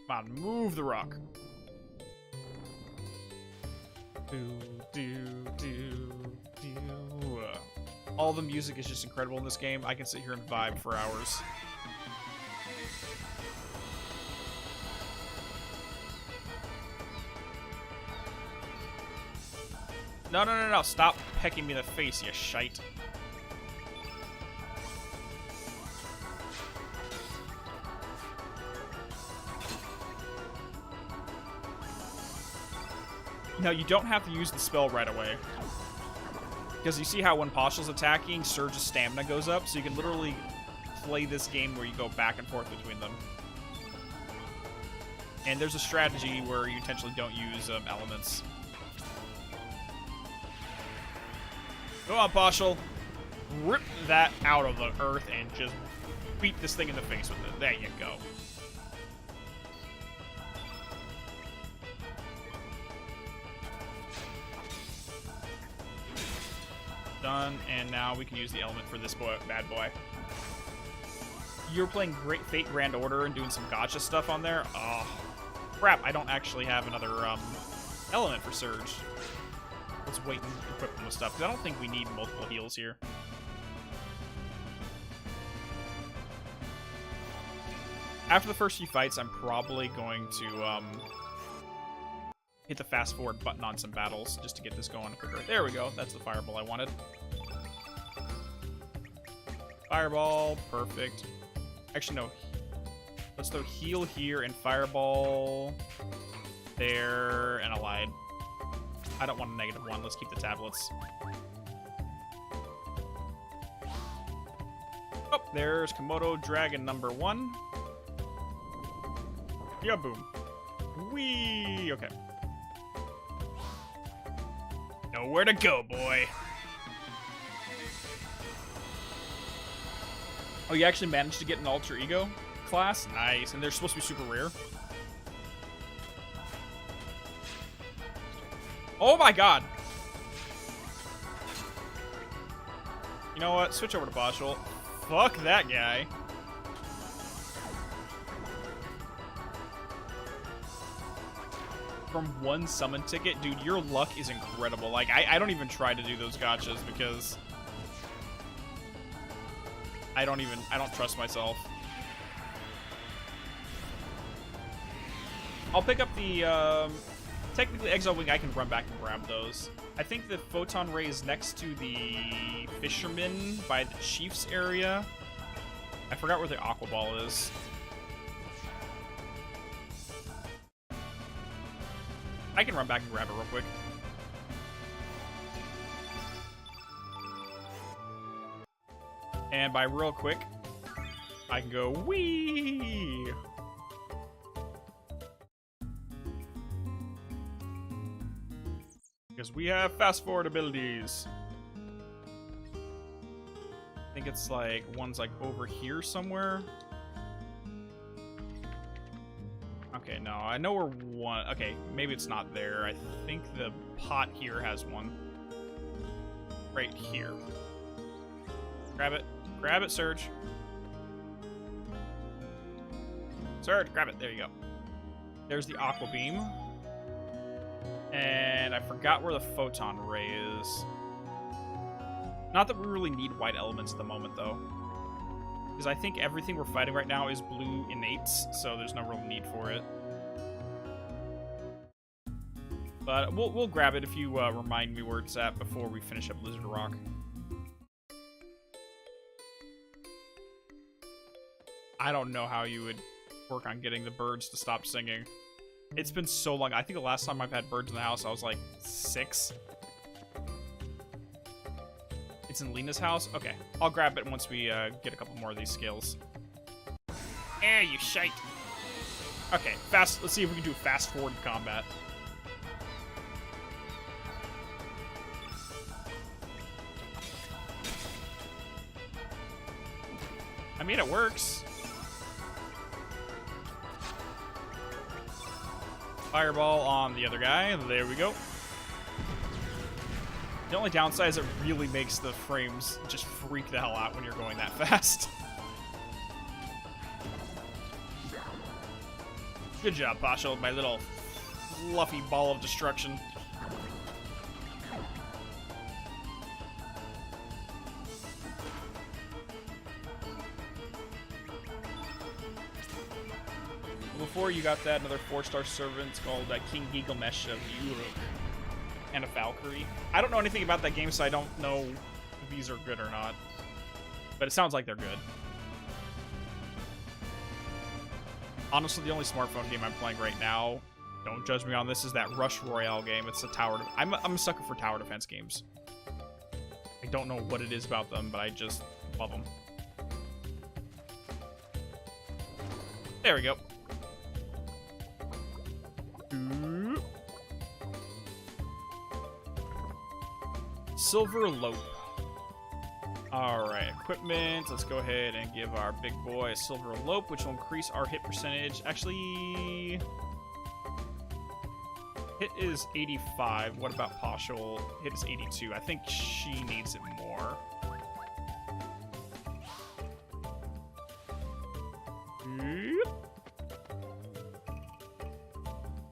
Come on, move the rock. Do, do, do, do. All the music is just incredible in this game. I can sit here and vibe for hours. No, no, no, no. Stop pecking me in the face, you shite. No, you don't have to use the spell right away. Because you see how when Pashal's attacking, Surge's stamina goes up, so you can literally play this game where you go back and forth between them. And there's a strategy where you intentionally don't use elements. Go on, Pashal. Rip that out of the earth and just beat this thing in the face with it. There you go. Done, and now we can use the element for this boy, bad boy. You're playing Great Fate Grand Order and doing some gacha stuff on there? Oh, crap, I don't actually have another element for Surge. Let's wait and equip them with stuff, because I don't think we need multiple heals here. After the first few fights, I'm probably going to hit the fast forward button on some battles just to get this going quicker. There we go. That's the fireball I wanted. Fireball, perfect. Actually, no. Let's throw heal here and fireball there, and I lied. I don't want a -1. Let's keep the tablets. Oh, there's Komodo Dragon number 1. Yeah, boom. Whee! Okay. Nowhere to go, boy. Oh, you actually managed to get an alter ego class? Nice. And they're supposed to be super rare. Oh my god. You know what? Switch over to Bashal. Fuck that guy. From 1 summon ticket, dude, your luck is incredible. Like, I don't even try to do those gachas because I don't trust myself. I'll pick up the, technically Exile Wing, I can run back and grab those. I think the Photon Ray is next to the Fisherman by the Chief's area. I forgot where the Aqua Ball is. I can run back and grab it real quick. And by real quick, I can go wee. Because we have fast forward abilities. I think it's like one's like over here somewhere. Okay, no, I know where one. Okay, maybe it's not there. I think the pot here has one. Right here. Grab it. Grab it, Surge. Surge, grab it. There you go. There's the Aqua Beam. And I forgot where the Photon Ray is. Not that we really need white elements at the moment, though. Because I think everything we're fighting right now is blue innates, so there's no real need for it. But we'll grab it if you remind me where it's at before we finish up Lizard Rock. I don't know how you would work on getting the birds to stop singing. It's been so long. I think the last time I've had birds in the house, I was like 6. It's in Lena's house? Okay. I'll grab it once we get a couple more of these skills. You shite. Okay, fast. Let's see if we can do fast forward combat. I mean, it works. Fireball on the other guy. There we go. The only downside is it really makes the frames just freak the hell out when you're going that fast. Good job, Pasha, my little fluffy ball of destruction. Before you got that, another 4-star servant called King Gilgamesh of Uruk. And a Valkyrie. I don't know anything about that game, so I don't know if these are good or not. But it sounds like they're good. Honestly, the only smartphone game I'm playing right now, don't judge me on this, is that Rush Royale game. It's a tower... I'm a sucker for tower defense games. I don't know what it is about them, but I just love them. There we go. Silver Lope. Alright, equipment. Let's go ahead and give our big boy a Silver Lope, which will increase our hit percentage. Actually, hit is 85. What about Pashul? Hit is 82. I think she needs it more.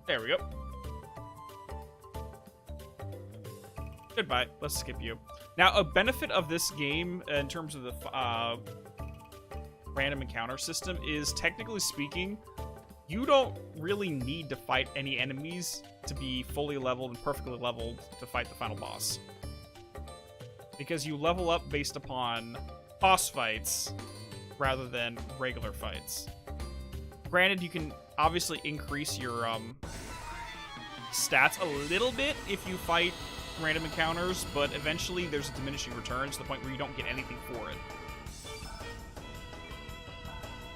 There we go. Goodbye. Let's skip you. Now, a benefit of this game in terms of the random encounter system is, technically speaking, you don't really need to fight any enemies to be fully leveled and perfectly leveled to fight the final boss. Because you level up based upon boss fights rather than regular fights. Granted, you can obviously increase your stats a little bit if you fight random encounters, but eventually there's a diminishing return to the point where you don't get anything for it.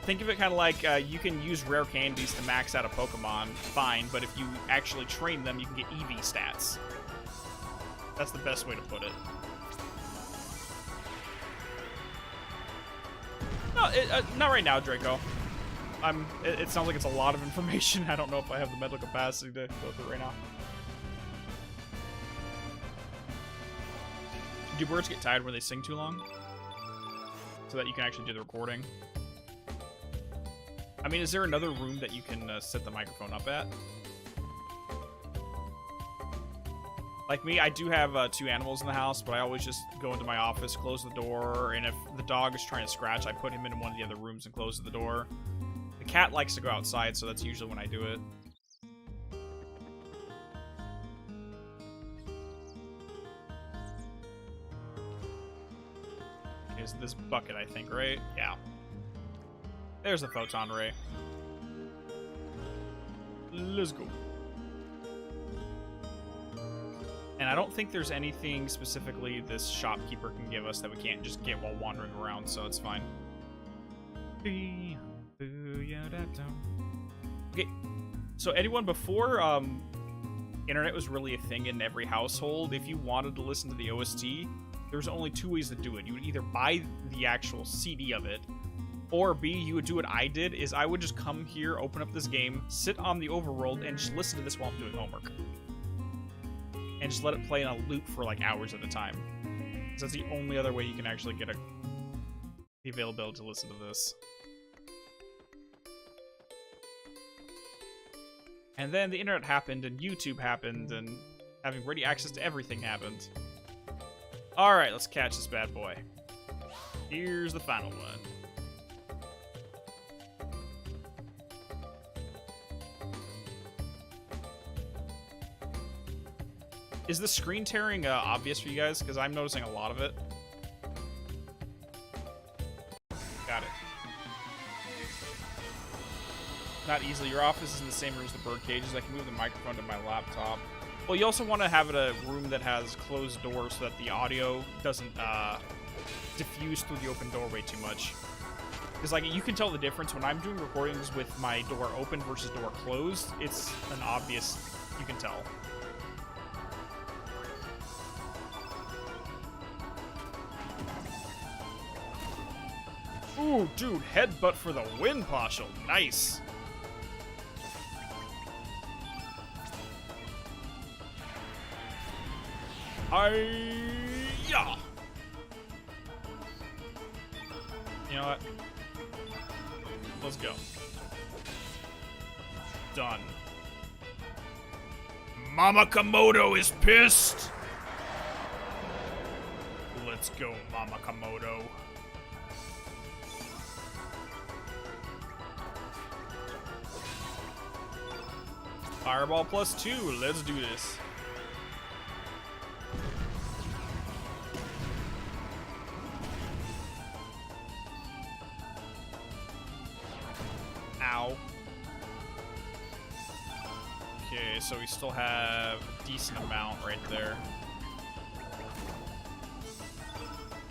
Think of it kind of like you can use rare candies to max out a Pokemon, fine, but if you actually train them, you can get EV stats. That's the best way to put it. No, not right now, Draco. It sounds like it's a lot of information. I don't know if I have the mental capacity to go through it right now. Do birds get tired when they sing too long? So that you can actually do the recording? I mean, is there another room that you can set the microphone up at? Like me, I do have 2 animals in the house, but I always just go into my office, close the door, and if the dog is trying to scratch, I put him in one of the other rooms and close the door. The cat likes to go outside, so that's usually when I do it. Is this bucket, I think, right? Yeah. There's the Photon Ray. Let's go. And I don't think there's anything specifically this shopkeeper can give us that we can't just get while wandering around, so it's fine. Okay, so anyone before internet was really a thing in every household, if you wanted to listen to the OST, there's only two ways to do it. You would either buy the actual CD of it, or B, you would do what I did, is I would just come here, open up this game, sit on the overworld, and just listen to this while I'm doing homework. And just let it play in a loop for like hours at a time. So that's the only other way you can actually get the availability to listen to this. And then the internet happened, and YouTube happened, and having ready access to everything happened. Alright, let's catch this bad boy. Here's the final one. Is the screen tearing obvious for you guys? Because I'm noticing a lot of it. Got it. Not easily. Your office is in the same room as the bird cages. I can move the microphone to my laptop. Well, you also want to have it a room that has closed doors so that the audio doesn't diffuse through the open doorway too much. Because like you can tell the difference when I'm doing recordings with my door open versus door closed. It's an obvious, you can tell. Ooh, dude, headbutt for the win, partial. Nice. Yeah. You know what? Let's go. Done. Mama Komodo is pissed. Let's go, Mama Komodo. Fireball +2. Let's do this. Ow. Okay, so we still have a decent amount right there.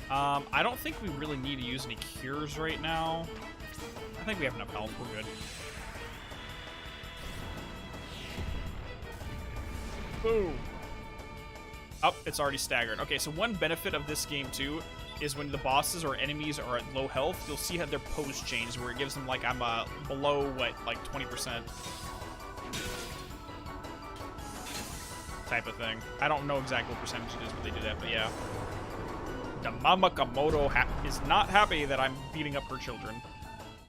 I don't think we really need to use any cures right now. I think we have enough health. We're good. Boom. Oh, it's already staggered. Okay, so one benefit of this game, too, is when the bosses or enemies are at low health, you'll see how their pose change, where it gives them, like, I'm below, what, like 20% type of thing. I don't know exactly what percentage it is, but they do that, but yeah. The Mama Komodo is not happy that I'm beating up her children.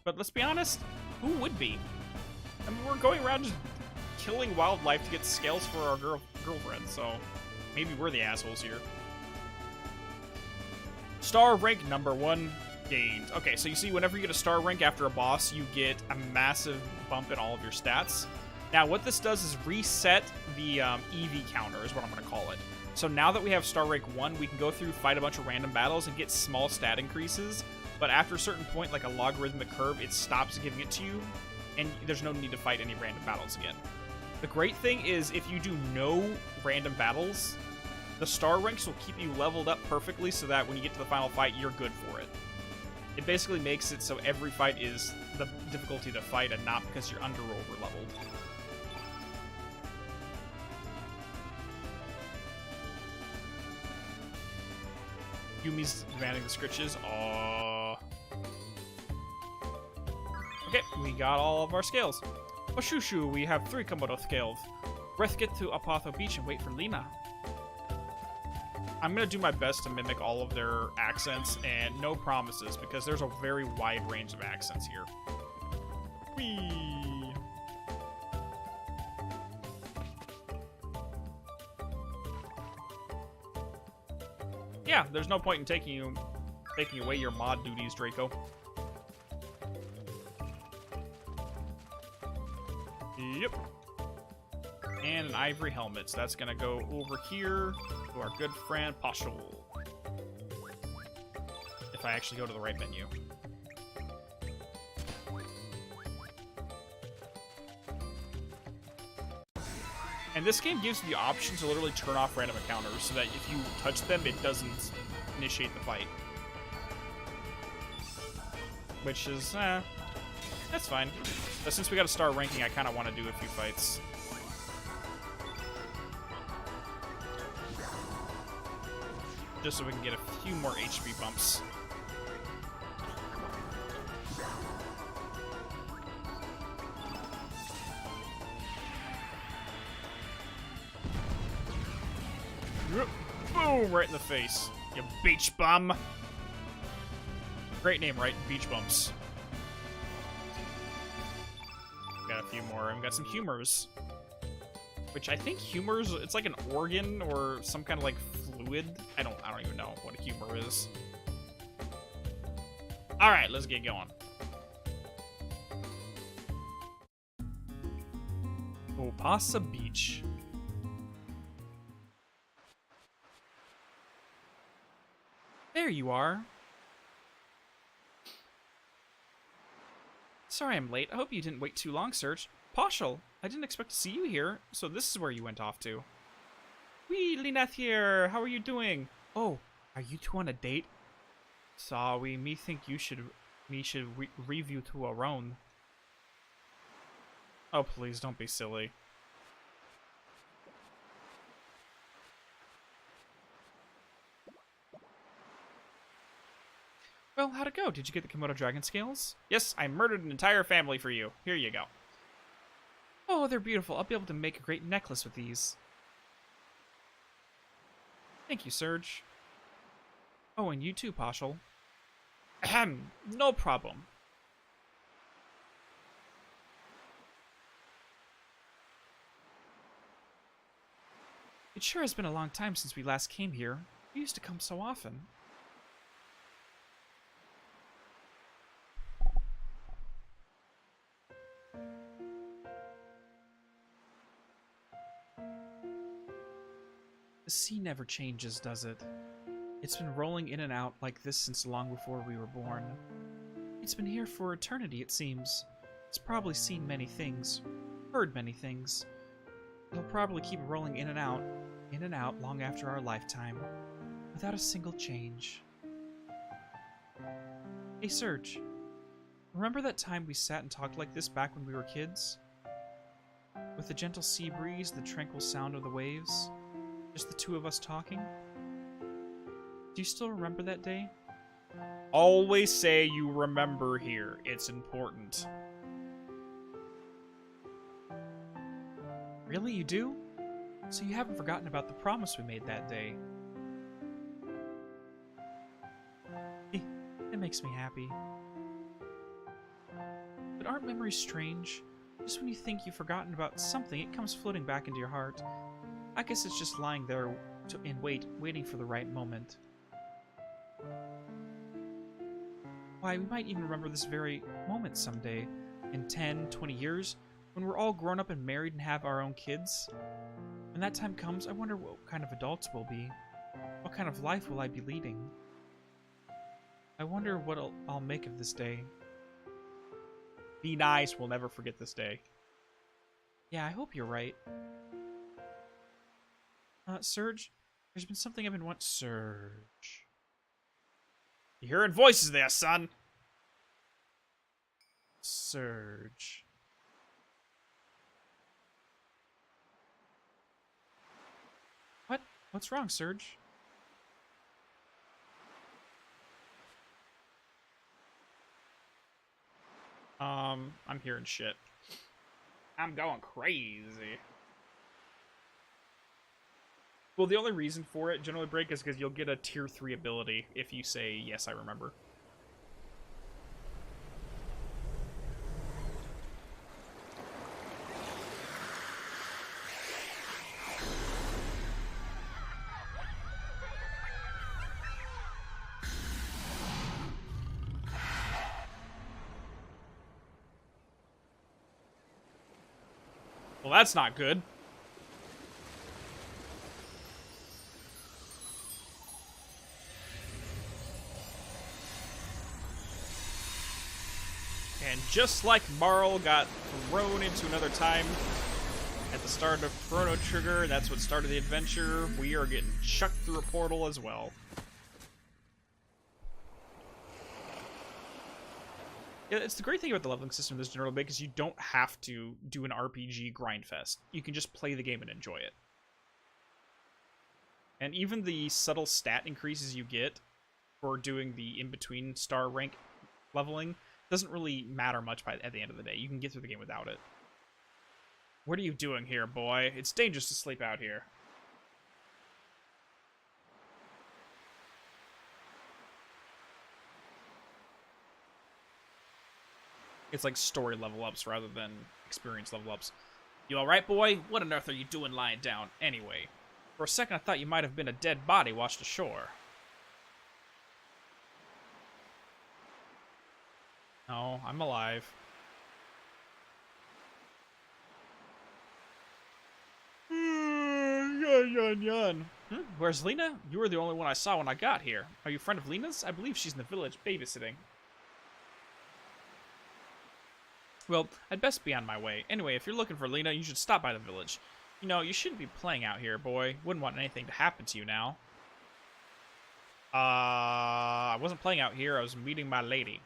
But let's be honest, who would be? I mean, we're going around just killing wildlife to get scales for our girlfriend, so maybe we're the assholes here. Star rank number 1 gained. Okay, so you see, whenever you get a star rank after a boss, you get a massive bump in all of your stats. Now, what this does is reset the EV counter, is what I'm going to call it. So now that we have star rank 1, we can go through, fight a bunch of random battles, and get small stat increases. But after a certain point, like a logarithmic curve, it stops giving it to you, and there's no need to fight any random battles again. The great thing is, if you do no random battles, the star ranks will keep you leveled up perfectly so that when you get to the final fight, you're good for it. It basically makes it so every fight is the difficulty to fight and not because you're under or over leveled. Yumi's demanding the scritches. Aww. Okay, we got all of our scales. Oshushu, we have 3 Komodo scales. Let's get to Apatho Beach and wait for Lena. I'm gonna do my best to mimic all of their accents, and no promises, because there's a very wide range of accents here. Whee! Yeah, there's no point in taking away your mod duties, Draco. Yep. And an ivory helmet. So that's gonna go over here to our good friend Pashul. If I actually go to the right menu. And this game gives you the option to literally turn off random encounters so that if you touch them, it doesn't initiate the fight. Which is, that's fine. But since we got a star ranking, I kind of want to do a few fights. just so we can get a few more HP bumps. Boom! Right in the face. You beach bum. Great name, right? Beach bumps. Got a few more. I've got some humors. Which I think humors, it's like an organ or some kind of like fluid. I don't even know what a humor is. Alright, let's get going. Opasa Beach. There you are. Sorry I'm late. I hope you didn't wait too long, Serge. Poshel, I didn't expect to see you here, so this is where you went off to. Wee, Lineth here. How are you doing? Oh, are you two on a date? Sorry, me think you should review to our own. Oh, please, don't be silly. Well, how'd it go? Did you get the Komodo dragon scales? Yes, I murdered an entire family for you. Here you go. Oh, they're beautiful. I'll be able to make a great necklace with these. Thank you, Serge. Oh, and you too, Poshel. Ahem, no problem. It sure has been a long time since we last came here. We used to come so often. The sea never changes, does it? It's been rolling in and out like this since long before we were born. It's been here for eternity, it seems. It's probably seen many things, heard many things. It'll probably keep rolling in and out long after our lifetime, without a single change. Hey, Serge. Remember that time we sat and talked like this back when we were kids? With the gentle sea breeze, the tranquil sound of the waves? Just the two of us talking? Do you still remember that day? Always say you remember here. It's important. Really, you do? So you haven't forgotten about the promise we made that day? It makes me happy. But aren't memories strange? Just when you think you've forgotten about something, it comes floating back into your heart. I guess it's just lying there waiting for the right moment. Why, we might even remember this very moment someday. In 10, 20 years, when we're all grown up and married and have our own kids. When that time comes, I wonder what kind of adults we'll be. What kind of life will I be leading? I wonder what I'll make of this day. Be nice, we'll never forget this day. Yeah, I hope you're right. Serge, there's been something I've been wanting. Serge. You hearing voices there, son? Serge. What? What's wrong, Serge? I'm hearing shit. I'm going crazy. Well, the only reason for it, generally, Break, is because you'll get a tier 3 ability if you say, yes, I remember. Well, that's not good. And just like Marl got thrown into another time at the start of Chrono Trigger, that's what started the adventure, we are getting chucked through a portal as well. Yeah, it's the great thing about the leveling system in this general bit, because you don't have to do an RPG grindfest. You can just play the game and enjoy it. And even the subtle stat increases you get for doing the in-between star rank leveling doesn't really matter much at the end of the day. You can get through the game without it. What are you doing here, boy? It's dangerous to sleep out here. It's like story level ups rather than experience level ups. You alright, boy? What on earth are you doing lying down anyway? For a second I thought you might have been a dead body washed ashore. No, I'm alive. Yawn. Where's Lena? You were the only one I saw when I got here. Are you a friend of Lena's? I believe she's in the village babysitting. Well, I'd best be on my way. Anyway, if you're looking for Lena, you should stop by the village. You know, you shouldn't be playing out here, boy. Wouldn't want anything to happen to you now. I wasn't playing out here. I was meeting my lady.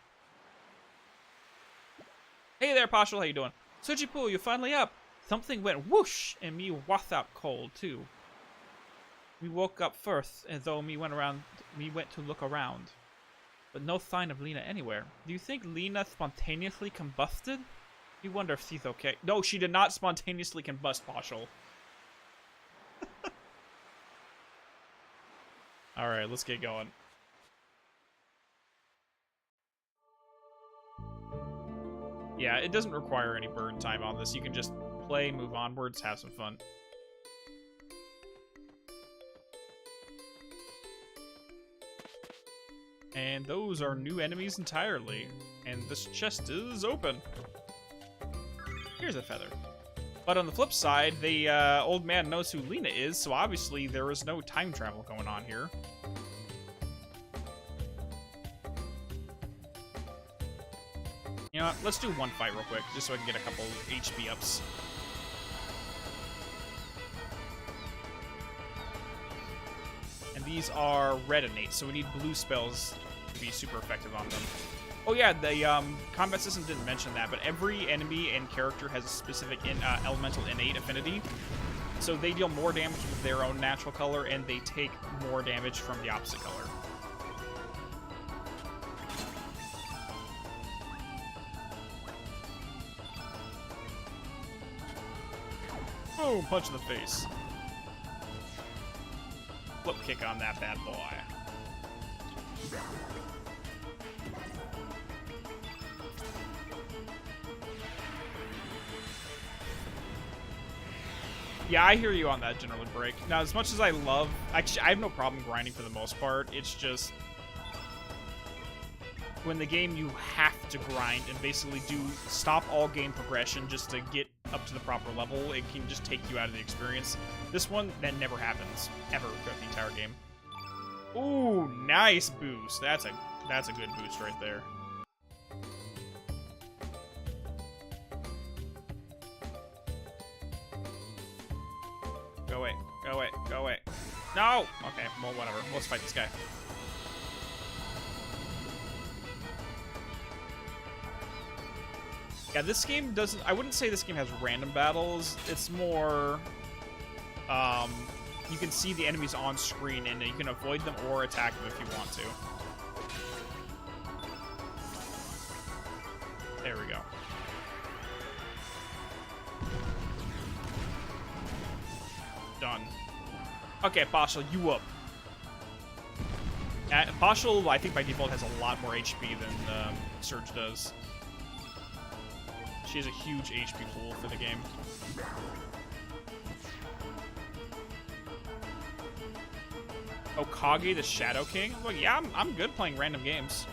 Hey there, Pashal. How you doing? Sujipu, you finally up. Something went whoosh, and me wath out cold, too. We woke up first, and though me went to look around. But no sign of Lena anywhere. Do you think Lena spontaneously combusted? You wonder if she's okay. No, she did not spontaneously combust, Pashal. Alright, let's get going. Yeah, it doesn't require any burn time on this. You can just play, move onwards, have some fun. And those are new enemies entirely. And this chest is open. Here's a feather. But on the flip side, the old man knows who Lena is, so obviously there is no time travel going on here. You know what? Let's do one fight real quick, just so I can get a couple HP ups. And these are red innate, so we need blue spells to be super effective on them. Oh yeah, the combat system didn't mention that, but every enemy and character has a specific elemental innate affinity. So they deal more damage with their own natural color, and they take more damage from the opposite color. Boom! Punch in the face. Flip kick on that bad boy. Yeah, I hear you on that, generally, Break. Now, as much as I love... Actually, I have no problem grinding for the most part. It's just... when the game you have to grind and basically stop all game progression just to get up to the proper level, it can just take you out of the experience. This one, that never happens, ever, throughout the entire game. Ooh, nice boost. That's a good boost right there. Go away, go away, go away. No! Okay, well, whatever. Let's fight this guy. Yeah, this game doesn't... I wouldn't say this game has random battles. It's more... you can see the enemies on screen, and you can avoid them or attack them if you want to. There we go. Done. Okay, Pashal, you up. Pashal, I think by default, has a lot more HP than Surge does. She has a huge HP pool for the game. Okage, the Shadow King? Well, yeah, I'm good playing random games.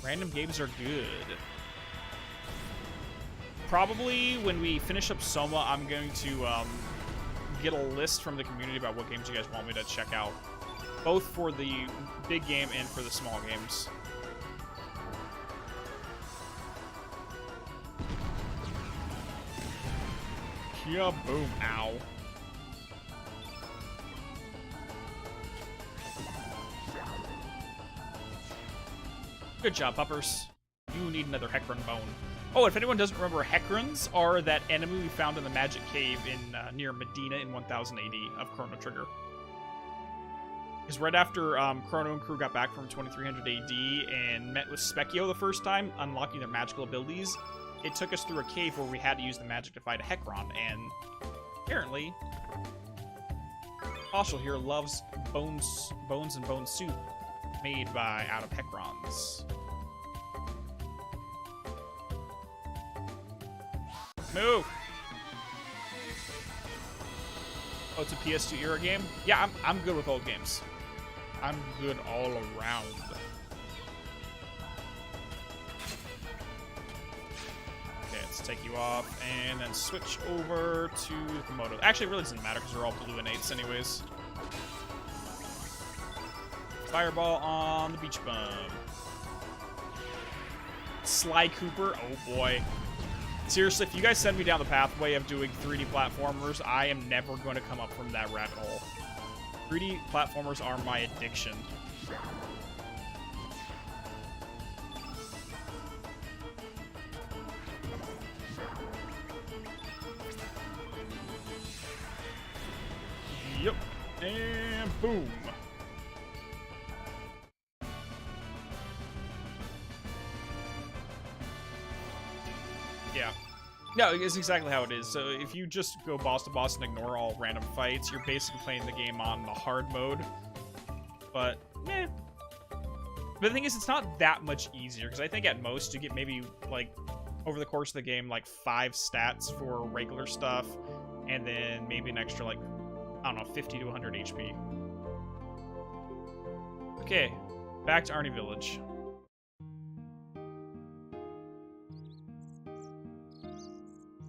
Random games are good. Probably when we finish up Soma, I'm going to get a list from the community about what games you guys want me to check out. Both for the big game and for the small games. Yeah, boom, ow. Good job, puppers. You need another Hecarim bone.
Oh, if anyone doesn't remember, Hecrons are that enemy we found in the Magic Cave in near Medina in 1000 AD of Chrono Trigger. Because right after Chrono and crew got back from 2300 AD and met with Specchio the first time, unlocking their magical abilities, it took us through a cave where we had to use the magic to fight a Hecron, and apparently, Oshel here loves bones and bone soup made out of Hecrons. Move! Oh, it's a PS2 era game? Yeah, I'm good with old games. I'm good all around. Okay, let's take you off and then switch over to Komodo. Actually, it really doesn't matter because they're all blue and 8s anyways. Fireball on the beach bum. Sly Cooper, oh boy. Seriously, if you guys send me down the pathway of doing 3D platformers, I am never going to come up from that rabbit hole. 3D platformers are my addiction. Yep. And boom. Yeah. No, it's exactly how it is. So if you just go boss to boss and ignore all random fights, you're basically playing the game on the hard mode. But, meh. But the thing is, it's not that much easier, because I think at most you get maybe, like, over the course of the game, like, 5 stats for regular stuff, and then maybe an extra, like, I don't know, 50 to 100 HP. Okay, back to Arni Village.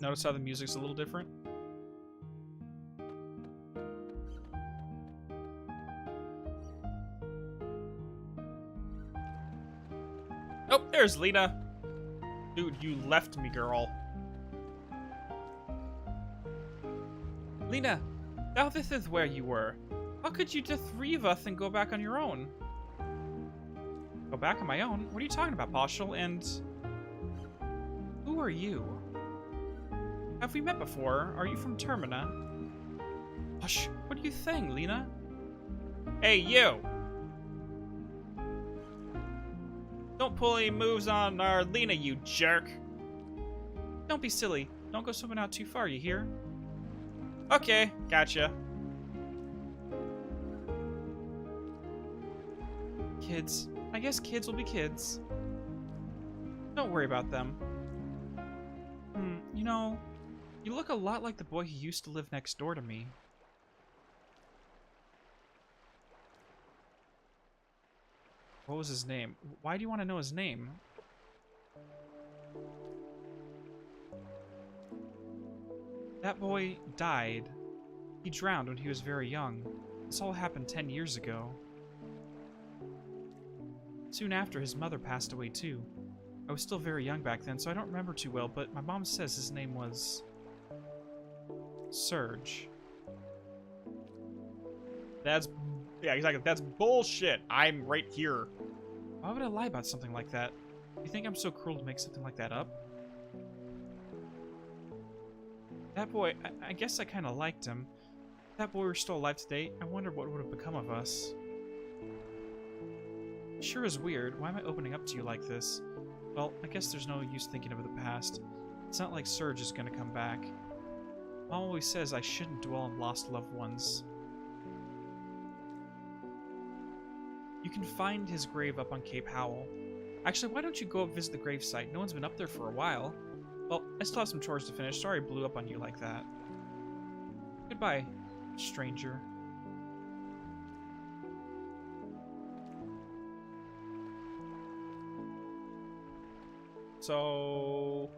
Notice how the music's a little different? Oh, there's Lena. Dude, you left me, girl. Lena, now this is where you were. How could you just leave us and go back on your own? Go back on my own? What are you talking about, Poshel? And who are you? Have we met before? Are you from Termina? Hush, what are you saying, Lena? Hey, you! Don't pull any moves on our Lena, you jerk! Don't be silly. Don't go swimming out too far, you hear? Okay, gotcha. Kids. I guess kids will be kids. Don't worry about them. You know, you look a lot like the boy who used to live next door to me. What was his name? Why do you want to know his name? That boy died. He drowned when he was very young. This all happened 10 years ago. Soon after, his mother passed away too. I was still very young back then, so I don't remember too well, but my mom says his name was Surge. Yeah, exactly. That's bullshit. I'm right here. Why would I lie about something like that? You think I'm so cruel to make something like that up? That boy, I guess I kind of liked him. If that boy were still alive today, I wonder what would have become of us. It sure is weird. Why am I opening up to you like this? Well, I guess there's no use thinking of the past. It's not like Surge is gonna come back. Mom always says I shouldn't dwell on lost loved ones. You can find his grave up on Cape Howell. Actually, why don't you go visit the gravesite? No one's been up there for a while. Well, I still have some chores to finish. Sorry I blew up on you like that. Goodbye, stranger. So...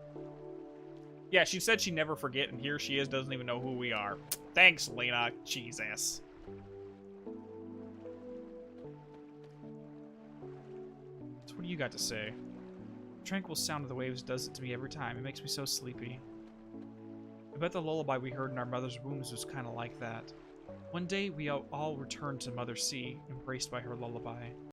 yeah, she said she'd never forget, and here she is, doesn't even know who we are. Thanks, Lena. Jesus. So what do you got to say? The tranquil sound of the waves does it to me every time. It makes me so sleepy. I bet the lullaby we heard in our mother's wombs was kind of like that. One day, we all returned to Mother Sea, embraced by her lullaby.